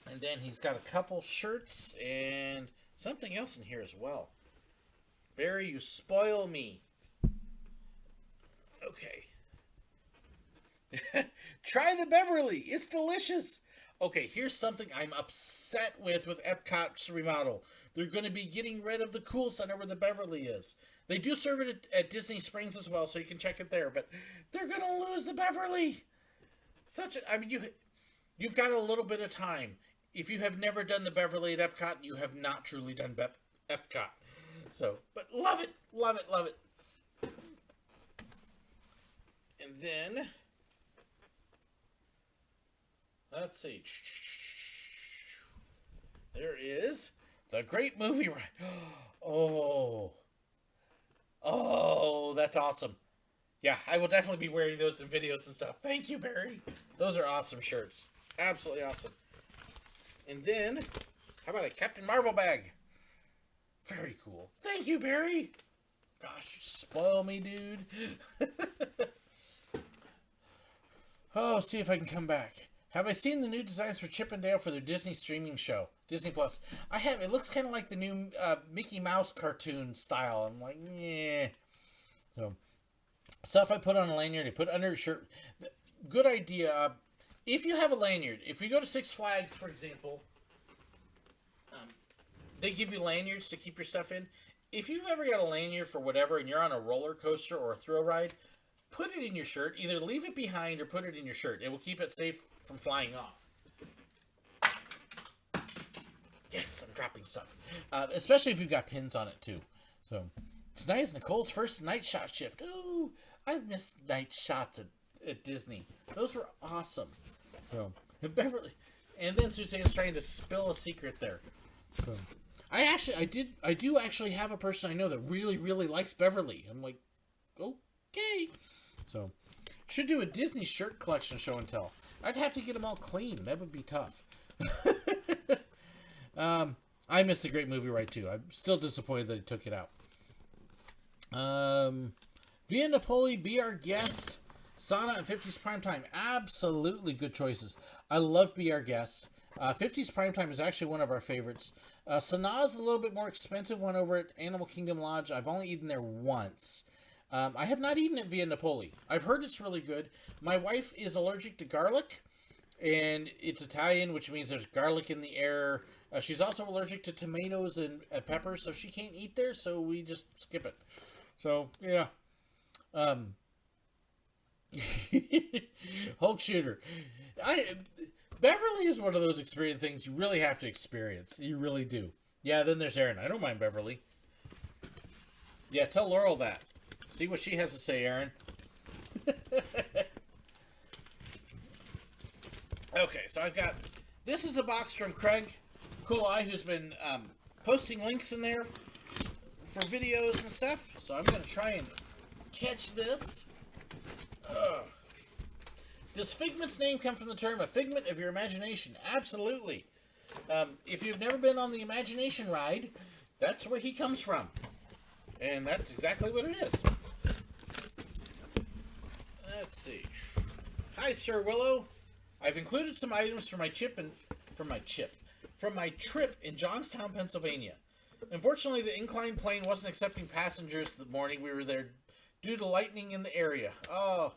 A: And then he's got a couple shirts and something else in here as well. Barry, you spoil me. Okay. Try the Beverly. It's delicious. Okay, here's something I'm upset with Epcot's remodel. They're going to be getting rid of the Cool Center where the Beverly is. They do serve it at Disney Springs as well, so you can check it there. But they're going to lose the Beverly. I mean, you've got a little bit of time. If you have never done the Beverly at Epcot, you have not truly done Epcot. So, but love it, love it, love it. And then, let's see. There is the Great Movie Ride. Oh, that's awesome. Yeah, I will definitely be wearing those in videos and stuff. Thank you, Barry. Those are awesome shirts. Absolutely awesome. And then, how about a Captain Marvel bag? Very cool. Thank you, Barry. Gosh, you spoil me, dude. Oh, see if I can come back. Have I seen the new designs for Chip and Dale for their Disney streaming show, Disney Plus? I have. It looks kind of like the new Mickey Mouse cartoon style. I'm like, yeah. So, stuff I put on a lanyard, I put under a shirt. Good idea. If you have a lanyard, if you go to Six Flags, for example, they give you lanyards to keep your stuff in. If you've ever got a lanyard for whatever and you're on a roller coaster or a thrill ride, put it in your shirt. Either leave it behind or put it in your shirt. It will keep it safe from flying off. Yes, I'm dropping stuff. Especially if you've got pins on it, too. So, tonight's Nicole's first night shot shift. Ooh, I've missed night shots at Disney. Those were awesome. So, Beverly. And then Suzanne's trying to spill a secret there. So, I do actually have a person I know that really, really likes Beverly. I'm like, okay. So, should do a Disney shirt collection show and tell. I'd have to get them all clean. That would be tough. I missed a great movie ride too. I'm still disappointed that they took it out. Via Napoli, Be Our Guest, Sana, and 50s Primetime. Absolutely good choices. I love Be Our Guest. 50s Primetime is actually one of our favorites. Sana is a little bit more expensive one over at Animal Kingdom Lodge. I've only eaten there once. I have not eaten at Via Napoli. I've heard it's really good. My wife is allergic to garlic, and it's Italian, which means there's garlic in the air. She's also allergic to tomatoes and peppers, so she can't eat there, so we just skip it. So, yeah. Hulk Shooter. Beverly is one of those experience things you really have to experience. You really do. Yeah, then there's Erin. I don't mind Beverly. Yeah, tell Laurel that. See what she has to say, Erin. Okay, so I've got... This is a box from Craig Kulai, who's been posting links in there for videos and stuff. So I'm going to try and catch this. Does Figment's name come from the term a figment of your imagination? Absolutely. If you've never been on the Imagination ride, that's where he comes from. And that's exactly what it is. Let's see. Hi, Sir Willow. I've included some items for my trip in Johnstown, Pennsylvania. Unfortunately, the inclined plane wasn't accepting passengers the morning we were there due to lightning in the area. Oh,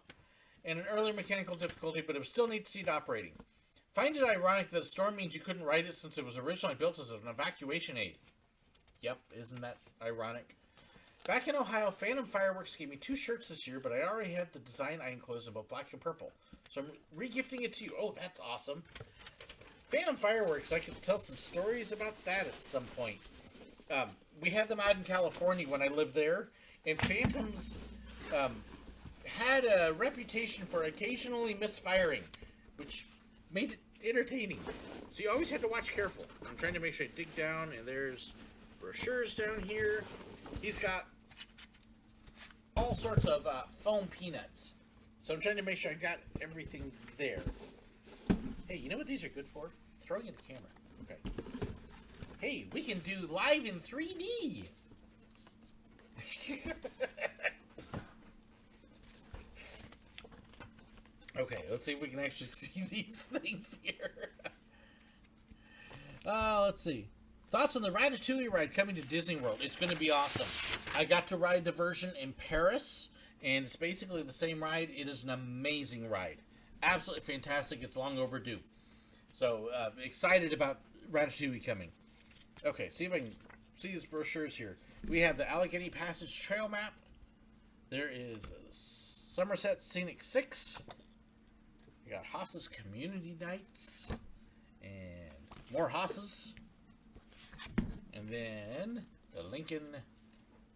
A: and an early mechanical difficulty, but it was still neat to see it operating. Find it ironic that a storm means you couldn't ride it since it was originally built as an evacuation aid. Yep, isn't that ironic? Back in Ohio, Phantom Fireworks gave me 2 shirts this year, but I already had the design I enclosed in both black and purple. So I'm re-gifting it to you. Oh, that's awesome. Phantom Fireworks, I could tell some stories about that at some point. We had them out in California when I lived there, and Phantoms had a reputation for occasionally misfiring, which made it entertaining. So you always had to watch careful. I'm trying to make sure I dig down, and there's brochures down here. He's got all sorts of foam peanuts. So I'm trying to make sure I got everything there. Hey, you know what these are good for? Throwing in the camera. Okay. Hey, we can do live in 3D. Okay, let's see if we can actually see these things here. Let's see. Thoughts on the Ratatouille ride coming to Disney World? It's going to be awesome. I got to ride the version in Paris, and it's basically the same ride. It is an amazing ride. Absolutely fantastic. It's long overdue. So, excited about Ratatouille coming. Okay, see if I can see these brochures here. We have the Allegheny Passage Trail Map. There is Somerset Scenic 6. We got Haas's Community Nights. And more Haas's. And then the Lincoln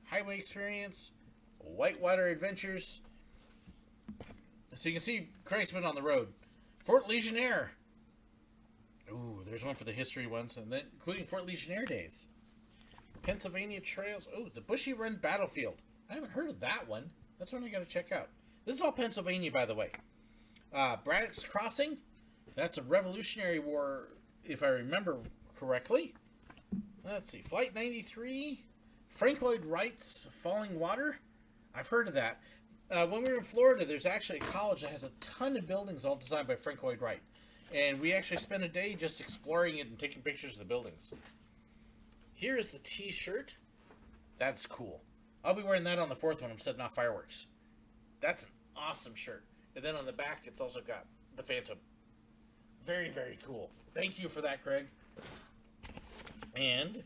A: Highway Experience, Whitewater Adventures. So you can see Craig's been on the road. Fort Legionnaire. Ooh, there's one for the history ones, and then including Fort Legionnaire days. Pennsylvania Trails. Oh, the Bushy Run Battlefield. I haven't heard of that one. That's one I got to check out. This is all Pennsylvania, by the way. Braddock's Crossing. That's a Revolutionary War, if I remember correctly. Let's see. Flight 93. Frank Lloyd Wright's Falling Water. I've heard of that. When we were in Florida, there's actually a college that has a ton of buildings all designed by Frank Lloyd Wright. and we actually spent a day just exploring it and taking pictures of the buildings. Here is the t-shirt. That's cool. I'll be wearing that on the 4th when I'm setting off fireworks. That's an awesome shirt. And then on the back, it's also got the Phantom. Very, very cool. Thank you for that, Craig. And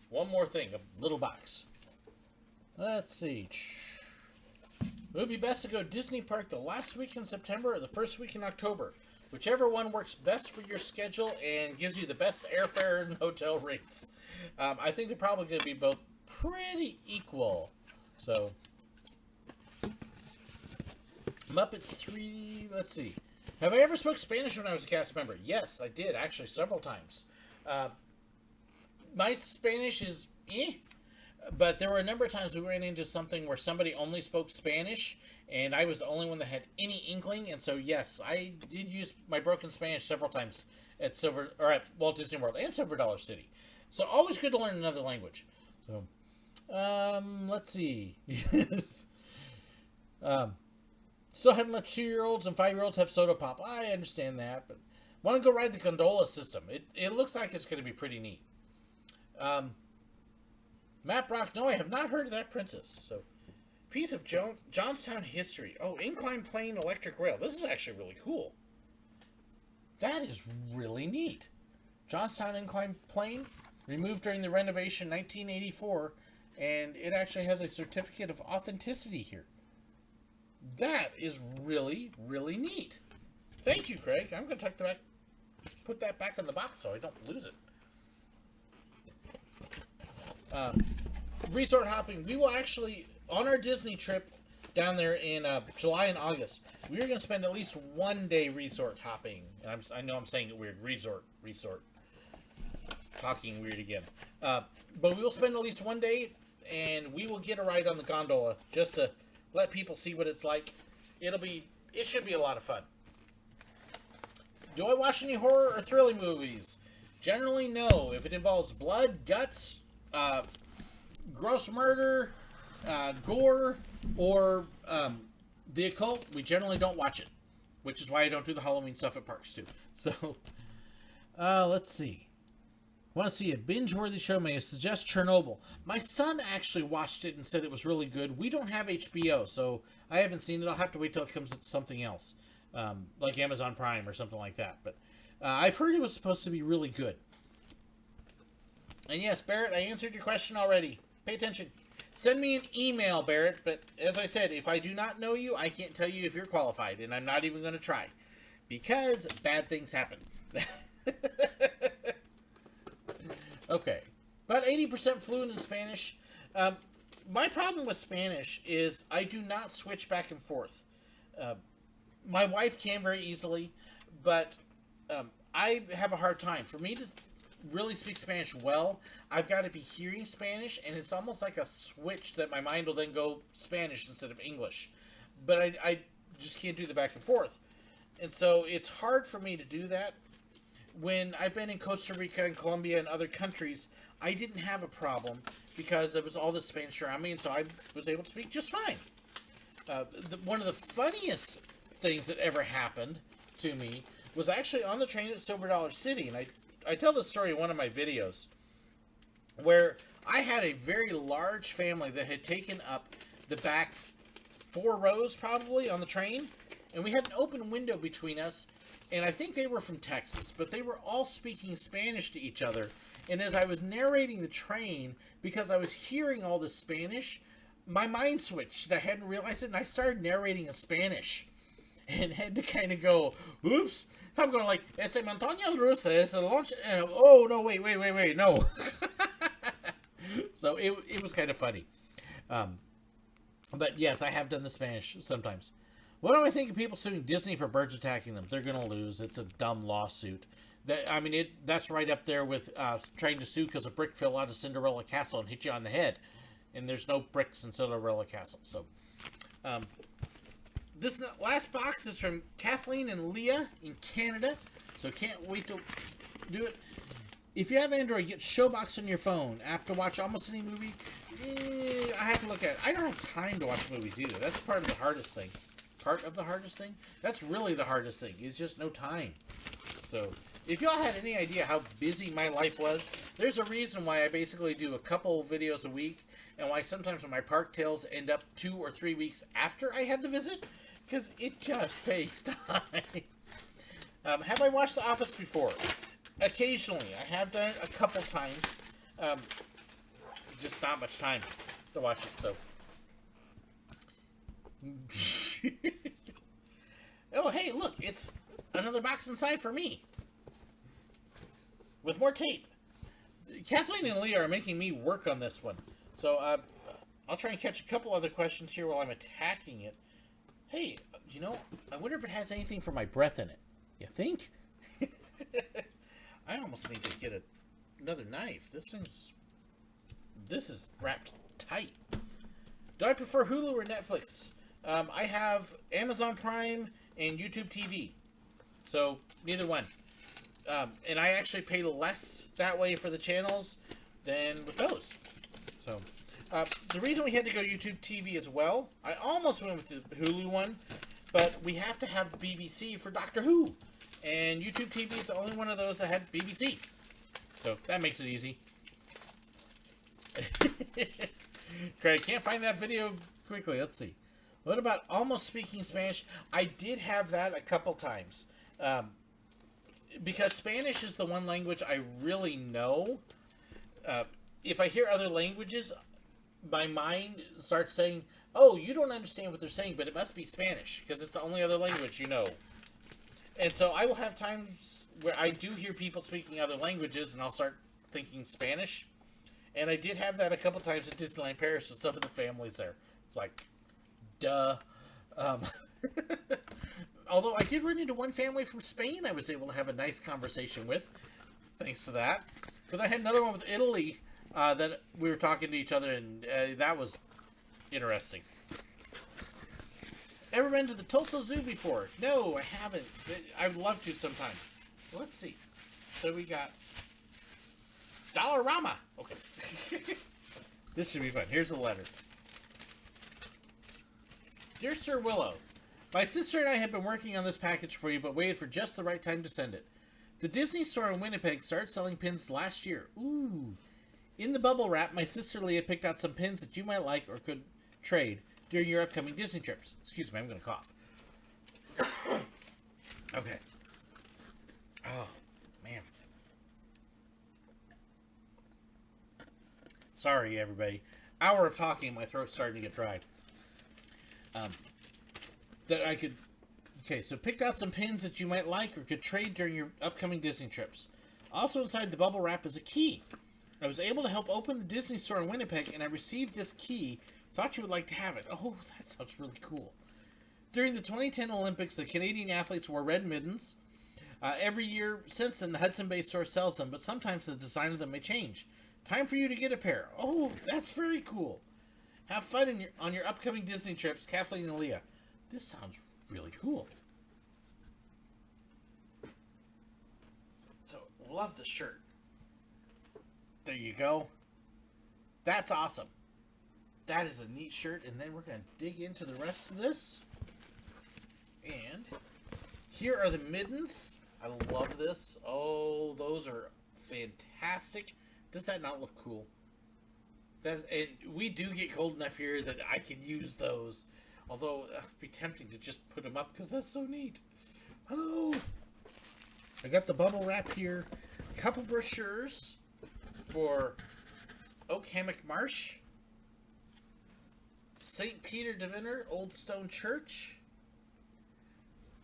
A: one more thing, a little box. Let's see. It would be best to go Disney Park the last week in September or the first week in October. Whichever one works best for your schedule and gives you the best airfare and hotel rates. I think they're probably going to be both pretty equal. So, Muppets 3, let's see. Have I ever spoke Spanish when I was a cast member? Yes, I did, actually, several times. My Spanish is but there were a number of times we ran into something where somebody only spoke Spanish, and I was the only one that had any inkling, and so yes, I did use my broken Spanish several times at at Walt Disney World and Silver Dollar City. So always good to learn another language. So, let's see. Still haven't let 2-year-olds and 5-year-olds have soda pop. I understand that, but want to go ride the gondola system. It looks like it's going to be pretty neat. Matt Brock, no, I have not heard of that princess. So, piece of Johnstown history. Oh, incline plane electric rail. This is actually really cool. That is really neat. Johnstown incline plane, removed during the renovation 1984, and it actually has a certificate of authenticity here. That is really, really neat. Thank you, Craig. I'm going to put that back in the box so I don't lose it. Resort hopping. We will actually, on our Disney trip down there in July and August, we are going to spend at least one day resort hopping. And I know I'm saying it weird. Resort. Talking weird again. But we will spend at least one day, and we will get a ride on the gondola just to let people see what it's like. It should be a lot of fun. Do I watch any horror or thrilling movies? Generally, no. If it involves blood, guts, gross murder, gore, or the occult, we generally don't watch it. Which is why I don't do the Halloween stuff at parks, too. So, let's see. Want to see a binge-worthy show? May I suggest Chernobyl? My son actually watched it and said it was really good. We don't have HBO, so I haven't seen it. I'll have to wait till it comes to something else, like Amazon Prime or something like that. But I've heard it was supposed to be really good. And yes, Barrett, I answered your question already. Pay attention. Send me an email, Barrett. But as I said, if I do not know you, I can't tell you if you're qualified, and I'm not even going to try, because bad things happen. Okay, about 80% fluent in Spanish. My problem with Spanish is I do not switch back and forth. My wife can very easily, but I have a hard time. For me to really speak Spanish well, I've got to be hearing Spanish, and it's almost like a switch that my mind will then go Spanish instead of English. But I just can't do the back and forth. And so it's hard for me to do that. When I've been in Costa Rica and Colombia and other countries, I didn't have a problem because there was all this Spanish around me, and so I was able to speak just fine. One of the funniest things that ever happened to me was actually on the train at Silver Dollar City, and I tell this story in one of my videos, where I had a very large family that had taken up the back 4 rows probably on the train, and we had an open window between us. And I think they were from Texas, but they were all speaking Spanish to each other. And as I was narrating the train, because I was hearing all this Spanish, my mind switched. I hadn't realized it, and I started narrating in Spanish. And had to kind of go, oops. I'm going like, ese montaña rusa, ese launch. Oh, no, wait, no. So it was kind of funny. But yes, I have done the Spanish sometimes. What do I think of people suing Disney for birds attacking them? They're going to lose. It's a dumb lawsuit. That's right up there with trying to sue because a brick fell out of Cinderella Castle and hit you on the head. And there's no bricks in Cinderella Castle. So, this last box is from Kathleen and Leah in Canada. So, can't wait to do it. If you have Android, get Showbox on your phone. App to watch almost any movie. I have to look at it. I don't have time to watch movies either. That's part of the hardest thing. That's really the hardest thing. It's just no time. So, if y'all had any idea how busy my life was, there's a reason why I basically do a couple videos a week, and why sometimes my park tales end up 2 or 3 weeks after I had the visit, because it just takes time. Have I watched The Office before? Occasionally. I have done it a couple times. Just not much time to watch it, so. Oh, hey, look, it's another box inside for me. With more tape. Kathleen and Leah are making me work on this one. So, I'll try and catch a couple other questions here while I'm attacking it. Hey, you know, I wonder if it has anything for my breath in it. You think? I almost need to get another knife. This is wrapped tight. Do I prefer Hulu or Netflix? I have Amazon Prime and YouTube TV. So, neither one. And I actually pay less that way for the channels than with those. So, the reason we had to go YouTube TV as well, I almost went with the Hulu one, but we have to have the BBC for Doctor Who. And YouTube TV is the only one of those that had BBC. So, that makes it easy. Craig, can't find that video quickly. Let's see. What about Almost Speaking Spanish? I did have that a couple times. Because Spanish is the one language I really know. If I hear other languages, my mind starts saying, oh, you don't understand what they're saying, but it must be Spanish, because it's the only other language you know. And so I will have times where I do hear people speaking other languages, and I'll start thinking Spanish. And I did have that a couple times at Disneyland Paris with some of the families there. It's like, duh. Although I did run into one family from Spain I was able to have a nice conversation with, thanks to that. Because I had another one with Italy that we were talking to each other, and that was interesting. Ever been to the Tulsa Zoo before? No, I haven't. I would love to sometime. Let's see. So we got Dollarama. Okay. This should be fun. Here's the letter. Dear Sir Willow, my sister and I have been working on this package for you, but waited for just the right time to send it. The Disney store in Winnipeg started selling pins last year. Ooh. In the bubble wrap, my sister Leah picked out some pins that you might like or could trade during your upcoming Disney trips. Excuse me, I'm going to cough. Okay. Oh, man. Sorry, everybody. Hour of talking, my throat's starting to get dry. That I could... Okay, so picked out some pins that you might like or could trade during your upcoming Disney trips. Also inside the bubble wrap is a key. I was able to help open the Disney store in Winnipeg, and I received this key. Thought you would like to have it. Oh, that sounds really cool. During the 2010 Olympics, the Canadian athletes wore red mittens. Every year since then, the Hudson Bay store sells them, but sometimes the design of them may change. Time for you to get a pair. Oh, that's very cool. Have fun on your upcoming Disney trips, Kathleen and Leah. This sounds really cool. So, love the shirt. There you go. That's awesome. That is a neat shirt, and then we're going to dig into the rest of this. And here are the mittens. I love this. Oh, those are fantastic. Does that not look cool? And we do get cold enough here that I can use those. Although, it'd be tempting to just put them up because that's so neat. Oh! I got the bubble wrap here. A couple brochures for Oak Hammock Marsh, St. Peter Diviner, Old Stone Church,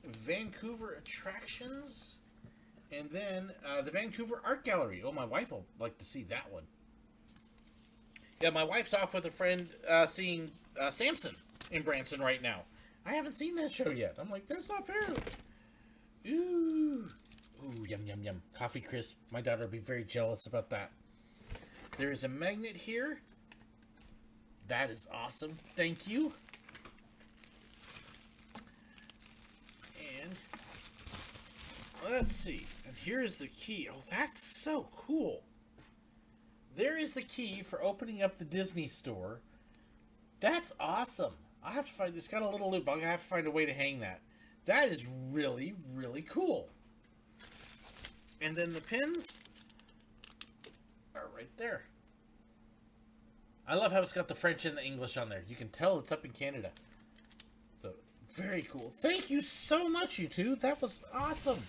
A: Vancouver Attractions, and then the Vancouver Art Gallery. Oh, my wife will like to see that one. Yeah, my wife's off with a friend seeing Samson in Branson right now. I haven't seen that show yet. I'm like, that's not fair. Ooh. Ooh, yum, yum, yum. Coffee crisp. My daughter will be very jealous about that. There is a magnet here. That is awesome. Thank you. And let's see. And here is the key. Oh, that's so cool. There is the key for opening up the Disney store. That's awesome. I'll have to find... It's got a little loop. I'll have to find a way to hang that. That is really, really cool. And then the pins are right there. I love how it's got the French and the English on there. You can tell it's up in Canada. So, very cool. Thank you so much, you two. That was awesome.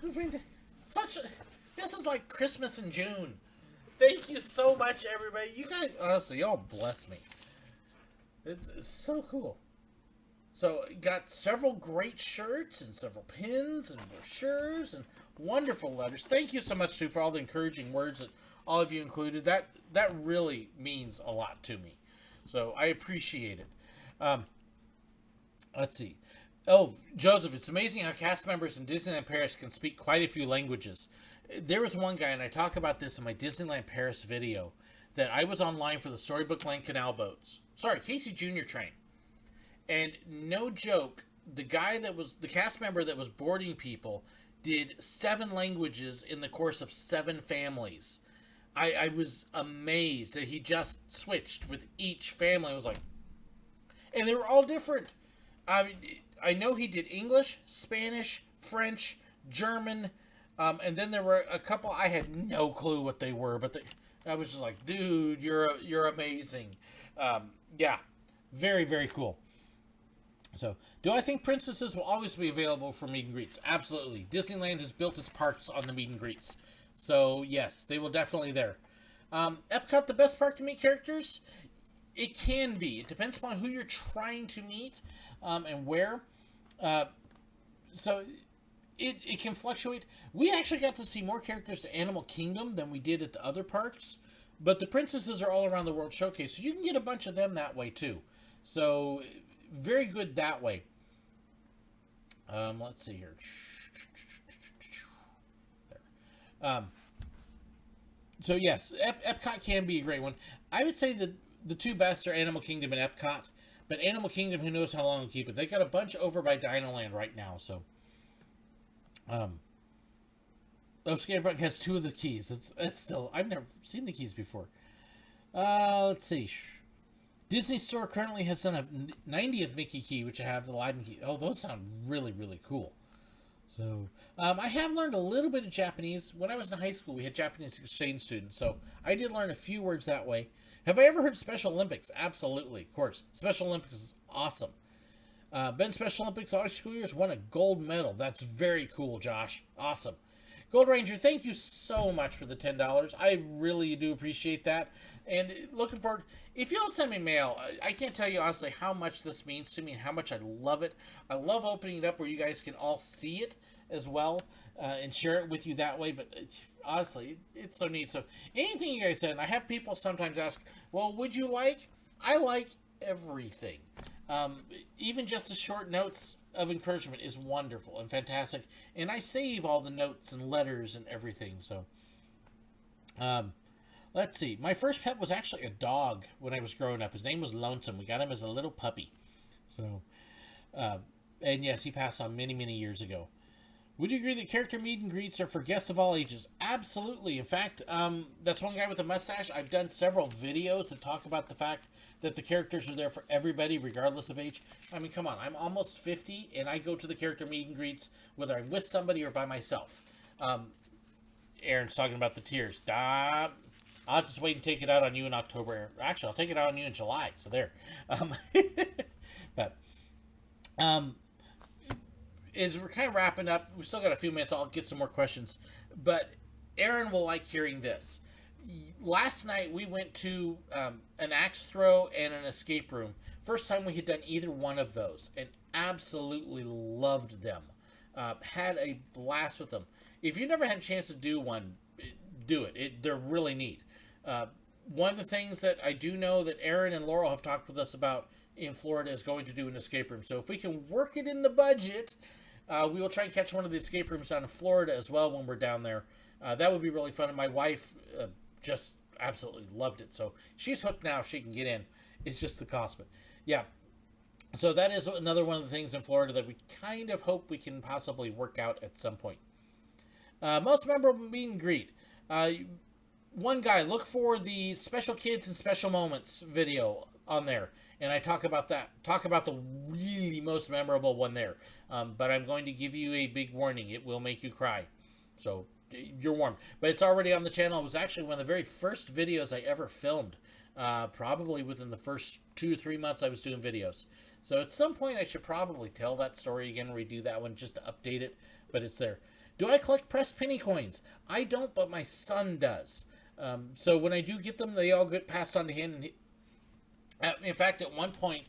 A: This is like Christmas in June. Thank you so much, everybody. You guys, honestly, y'all bless me. It's so cool. So, got several great shirts and several pins and brochures and wonderful letters. Thank you so much, too, for all the encouraging words that all of you included. That really means a lot to me. So, I appreciate it. Let's see. Oh, Joseph, it's amazing how cast members in Disneyland Paris can speak quite a few languages. There was one guy, and I talk about this in my Disneyland Paris video, that I was online for the Storybook Lane Canal boats. Sorry, Casey Jr. train. And no joke, the cast member that was boarding people did 7 languages in the course of 7 families. I was amazed that he just switched with each family. I was like, and they were all different. I know he did English, Spanish, French, German, and then there were a couple I had no clue what they were, but I was just like, dude, you're amazing. Yeah, very, very cool. So, do I think princesses will always be available for meet and greets? Absolutely. Disneyland has built its parks on the meet and greets. So, yes, they will definitely there. Epcot, the best park to meet characters? It can be. It depends upon who you're trying to meet and where. So, it can fluctuate. We actually got to see more characters at Animal Kingdom than we did at the other parks. But the princesses are all around the World Showcase, so you can get a bunch of them that way, too. So, very good that way. Let's see here. There. So, yes, Epcot can be a great one. I would say that the two best are Animal Kingdom and Epcot. But Animal Kingdom, who knows how long it'll keep it. They got a bunch over by Dinoland right now, so. Skatepark has 2 of the keys. It's still, I've never seen the keys before. Let's see. Disney Store currently has done a 90th Mickey key, which I have the Aladdin key. Oh, those sound really, really cool. So, I have learned a little bit of Japanese. When I was in high school, we had Japanese exchange students, so I did learn a few words that way. Have I ever heard of Special Olympics? Absolutely, of course. Special Olympics is awesome. Been Special Olympics all school years, won a gold medal. That's very cool, Josh. Awesome. Gold Ranger, thank you so much for the $10. I really do appreciate that. And looking forward, if y'all send me mail, I can't tell you honestly how much this means to me and how much I love it. I love opening it up where you guys can all see it as well and share it with you that way. But honestly, it's so neat. So anything you guys said, and I have people sometimes ask, well, would you like? I like everything. Even just the short notes of encouragement is wonderful and fantastic. And I save all the notes and letters and everything. So, let's see. My first pet was actually a dog when I was growing up. His name was Lonesome. We got him as a little puppy. So, and yes, he passed on many, many years ago. Would you agree that character meet and greets are for guests of all ages? Absolutely. In fact, that's one guy with a mustache. I've done several videos that talk about the fact that the characters are there for everybody, regardless of age. I mean, come on. I'm almost 50, and I go to the character meet and greets, whether I'm with somebody or by myself. Aaron's talking about the tears. Stop. I'll just wait and take it out on you in October, Aaron. Actually, I'll take it out on you in July, so there. But, as we're kind of wrapping up, we've still got a few minutes. I'll get some more questions. But Aaron will like hearing this. Last night, we went to an axe throw and an escape room. First time we had done either one of those, and absolutely loved them. Had a blast with them. If you've never had a chance to do one, do it. They're really neat. One of the things that I do know that Aaron and Laurel have talked with us about in Florida is going to do an escape room. So if we can work it in the budget, we will try and catch one of the escape rooms down in Florida as well when we're down there. That would be really fun. And my wife just absolutely loved it. So she's hooked now. She can get in. It's just the cost. But yeah. So that is another one of the things in Florida that we kind of hope we can possibly work out at some point. Most memorable meet and greet. One guy, look for the Special Kids and Special Moments video on there. and I talk about the really most memorable one there. But I'm going to give you a big warning. It will make you cry. So you're warned. But it's already on the channel. It was actually one of the very first videos I ever filmed. Probably within the first 2 or 3 months I was doing videos. So at some point I should probably tell that story again, redo that one just to update it. But it's there. Do I collect pressed penny coins? I don't, but my son does. So when I do get them, they all get passed on to him. And in fact, at one point,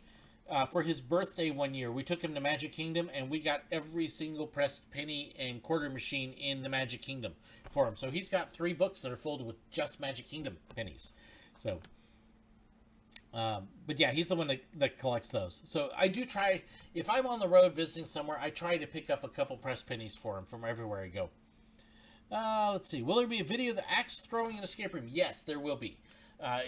A: for his birthday one year, we took him to Magic Kingdom, and we got every single pressed penny and quarter machine in the Magic Kingdom for him. So he's got 3 books that are filled with just Magic Kingdom pennies. So, but yeah, he's the one that collects those. So I do try, if I'm on the road visiting somewhere, I try to pick up a couple pressed pennies for him from everywhere I go. Let's see. Will there be a video of the axe throwing in escape room? Yes, there will be.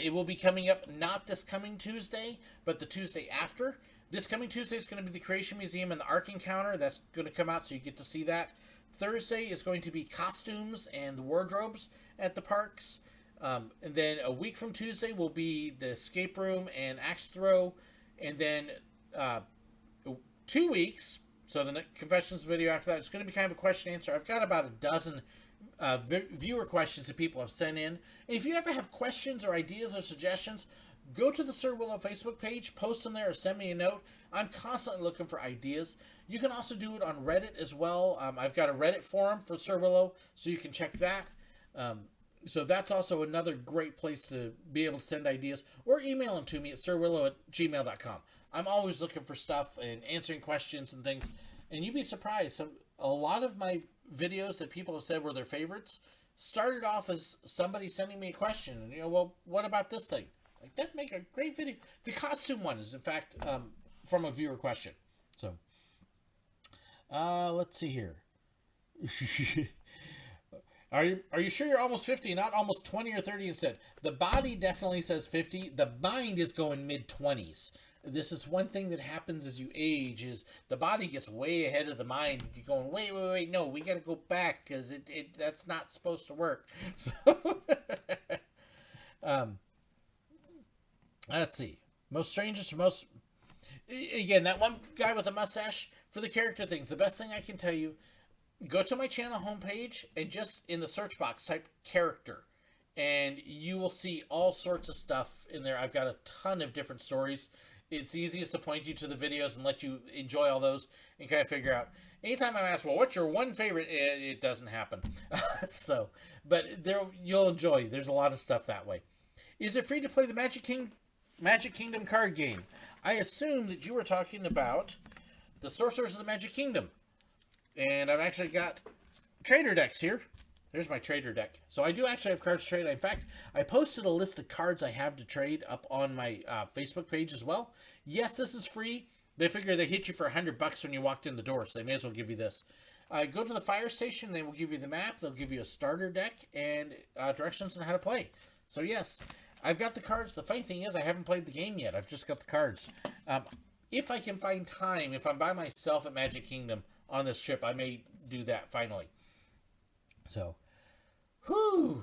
A: It will be coming up not this coming Tuesday, but the Tuesday after. This coming Tuesday is going to be the Creation Museum and the Ark Encounter. That's going to come out, so you get to see that. Thursday is going to be costumes and wardrobes at the parks. And then a week from Tuesday will be the escape room and axe throw. And then 2 weeks, so the confessions video after that, it's going to be kind of a question answer. I've got about a dozen viewer questions that people have sent in. And if you ever have questions or ideas or suggestions, go to the Sir Willow Facebook page, post them there, or send me a note. I'm constantly looking for ideas. You can also do it on Reddit as well. I've got a Reddit forum for Sir Willow, so you can check that. So that's also another great place to be able to send ideas, or email them to me at sirwillow@gmail.com. I'm always looking for stuff and answering questions and things. And you'd be surprised, a lot of my videos that people have said were their favorites started off as somebody sending me a question, and well, what about this thing? Like, that'd make a great video. The costume one is in fact from a viewer question. So let's see here. Are you sure you're almost 50, not almost 20 or 30 instead? The body definitely says 50. The mind is going mid-20s. This is one thing that happens as you age, is the body gets way ahead of the mind. You're going, wait, no, we got to go back, because that's not supposed to work. So, let's see. Most strangest or most... Again, that one guy with a mustache, for the character things, the best thing I can tell you, go to my channel homepage and just in the search box type character, and you will see all sorts of stuff in there. I've got a ton of different stories. It's easiest to point you to the videos and let you enjoy all those and kind of figure out. Anytime I'm asked, well, what's your one favorite? It doesn't happen. So, but there you'll enjoy. There's a lot of stuff that way. Is it free to play the Magic Kingdom card game? I assume that you were talking about the Sorcerers of the Magic Kingdom. And I've actually got trader decks here. There's my trader deck. So I do actually have cards to trade. In fact, I posted a list of cards I have to trade up on my Facebook page as well. Yes, this is free. They figure they hit you for $100 when you walked in the door, so they may as well give you this. Go to the fire station. They will give you the map. They'll give you a starter deck and directions on how to play. So yes, I've got the cards. The funny thing is I haven't played the game yet. I've just got the cards. If I can find time, if I'm by myself at Magic Kingdom on this trip, I may do that finally. So, whew,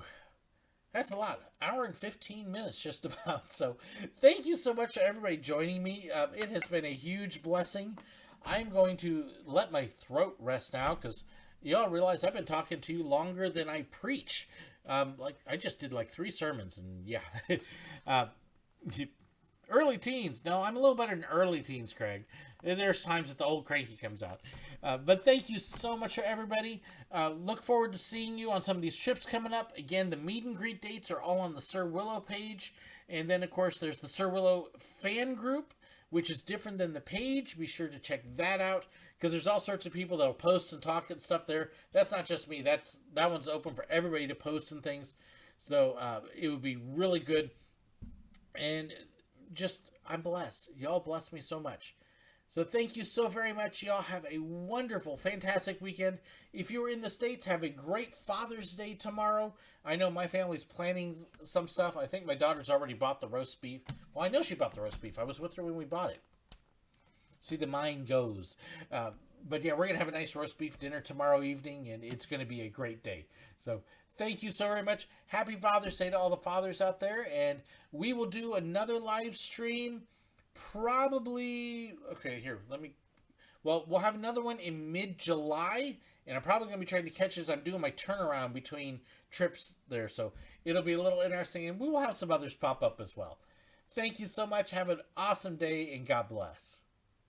A: that's a lot. Hour and 15 minutes just about. So, thank you so much to everybody joining me. It has been a huge blessing. I'm going to let my throat rest now, because y'all realize I've been talking to you longer than I preach. Like, I just did like 3 sermons, and yeah. Early teens. No, I'm a little better than early teens, Craig. There's times that the old cranky comes out. But thank you so much for everybody. Look forward to seeing you on some of these trips coming up. Again, the meet and greet dates are all on the Sir Willow page. And then, of course, there's the Sir Willow fan group, which is different than the page. Be sure to check that out, because there's all sorts of people that will post and talk and stuff there. That's not just me. That one's open for everybody to post and things. So it would be really good. And just, I'm blessed. Y'all bless me so much. So thank you so very much. Y'all have a wonderful, fantastic weekend. If you're in the States, have a great Father's Day tomorrow. I know my family's planning some stuff. I think my daughter's already bought the roast beef. Well, I know she bought the roast beef. I was with her when we bought it. See, the mind goes. But yeah, we're going to have a nice roast beef dinner tomorrow evening, and it's going to be a great day. So thank you so very much. Happy Father's Day to all the fathers out there, and we will do another live stream Probably, okay, here, let me, well, we'll have another one in mid-July, and I'm probably going to be trying to catch as I'm doing my turnaround between trips there, so it'll be a little interesting, and we will have some others pop up as well. Thank you so much. Have an awesome day, and God bless.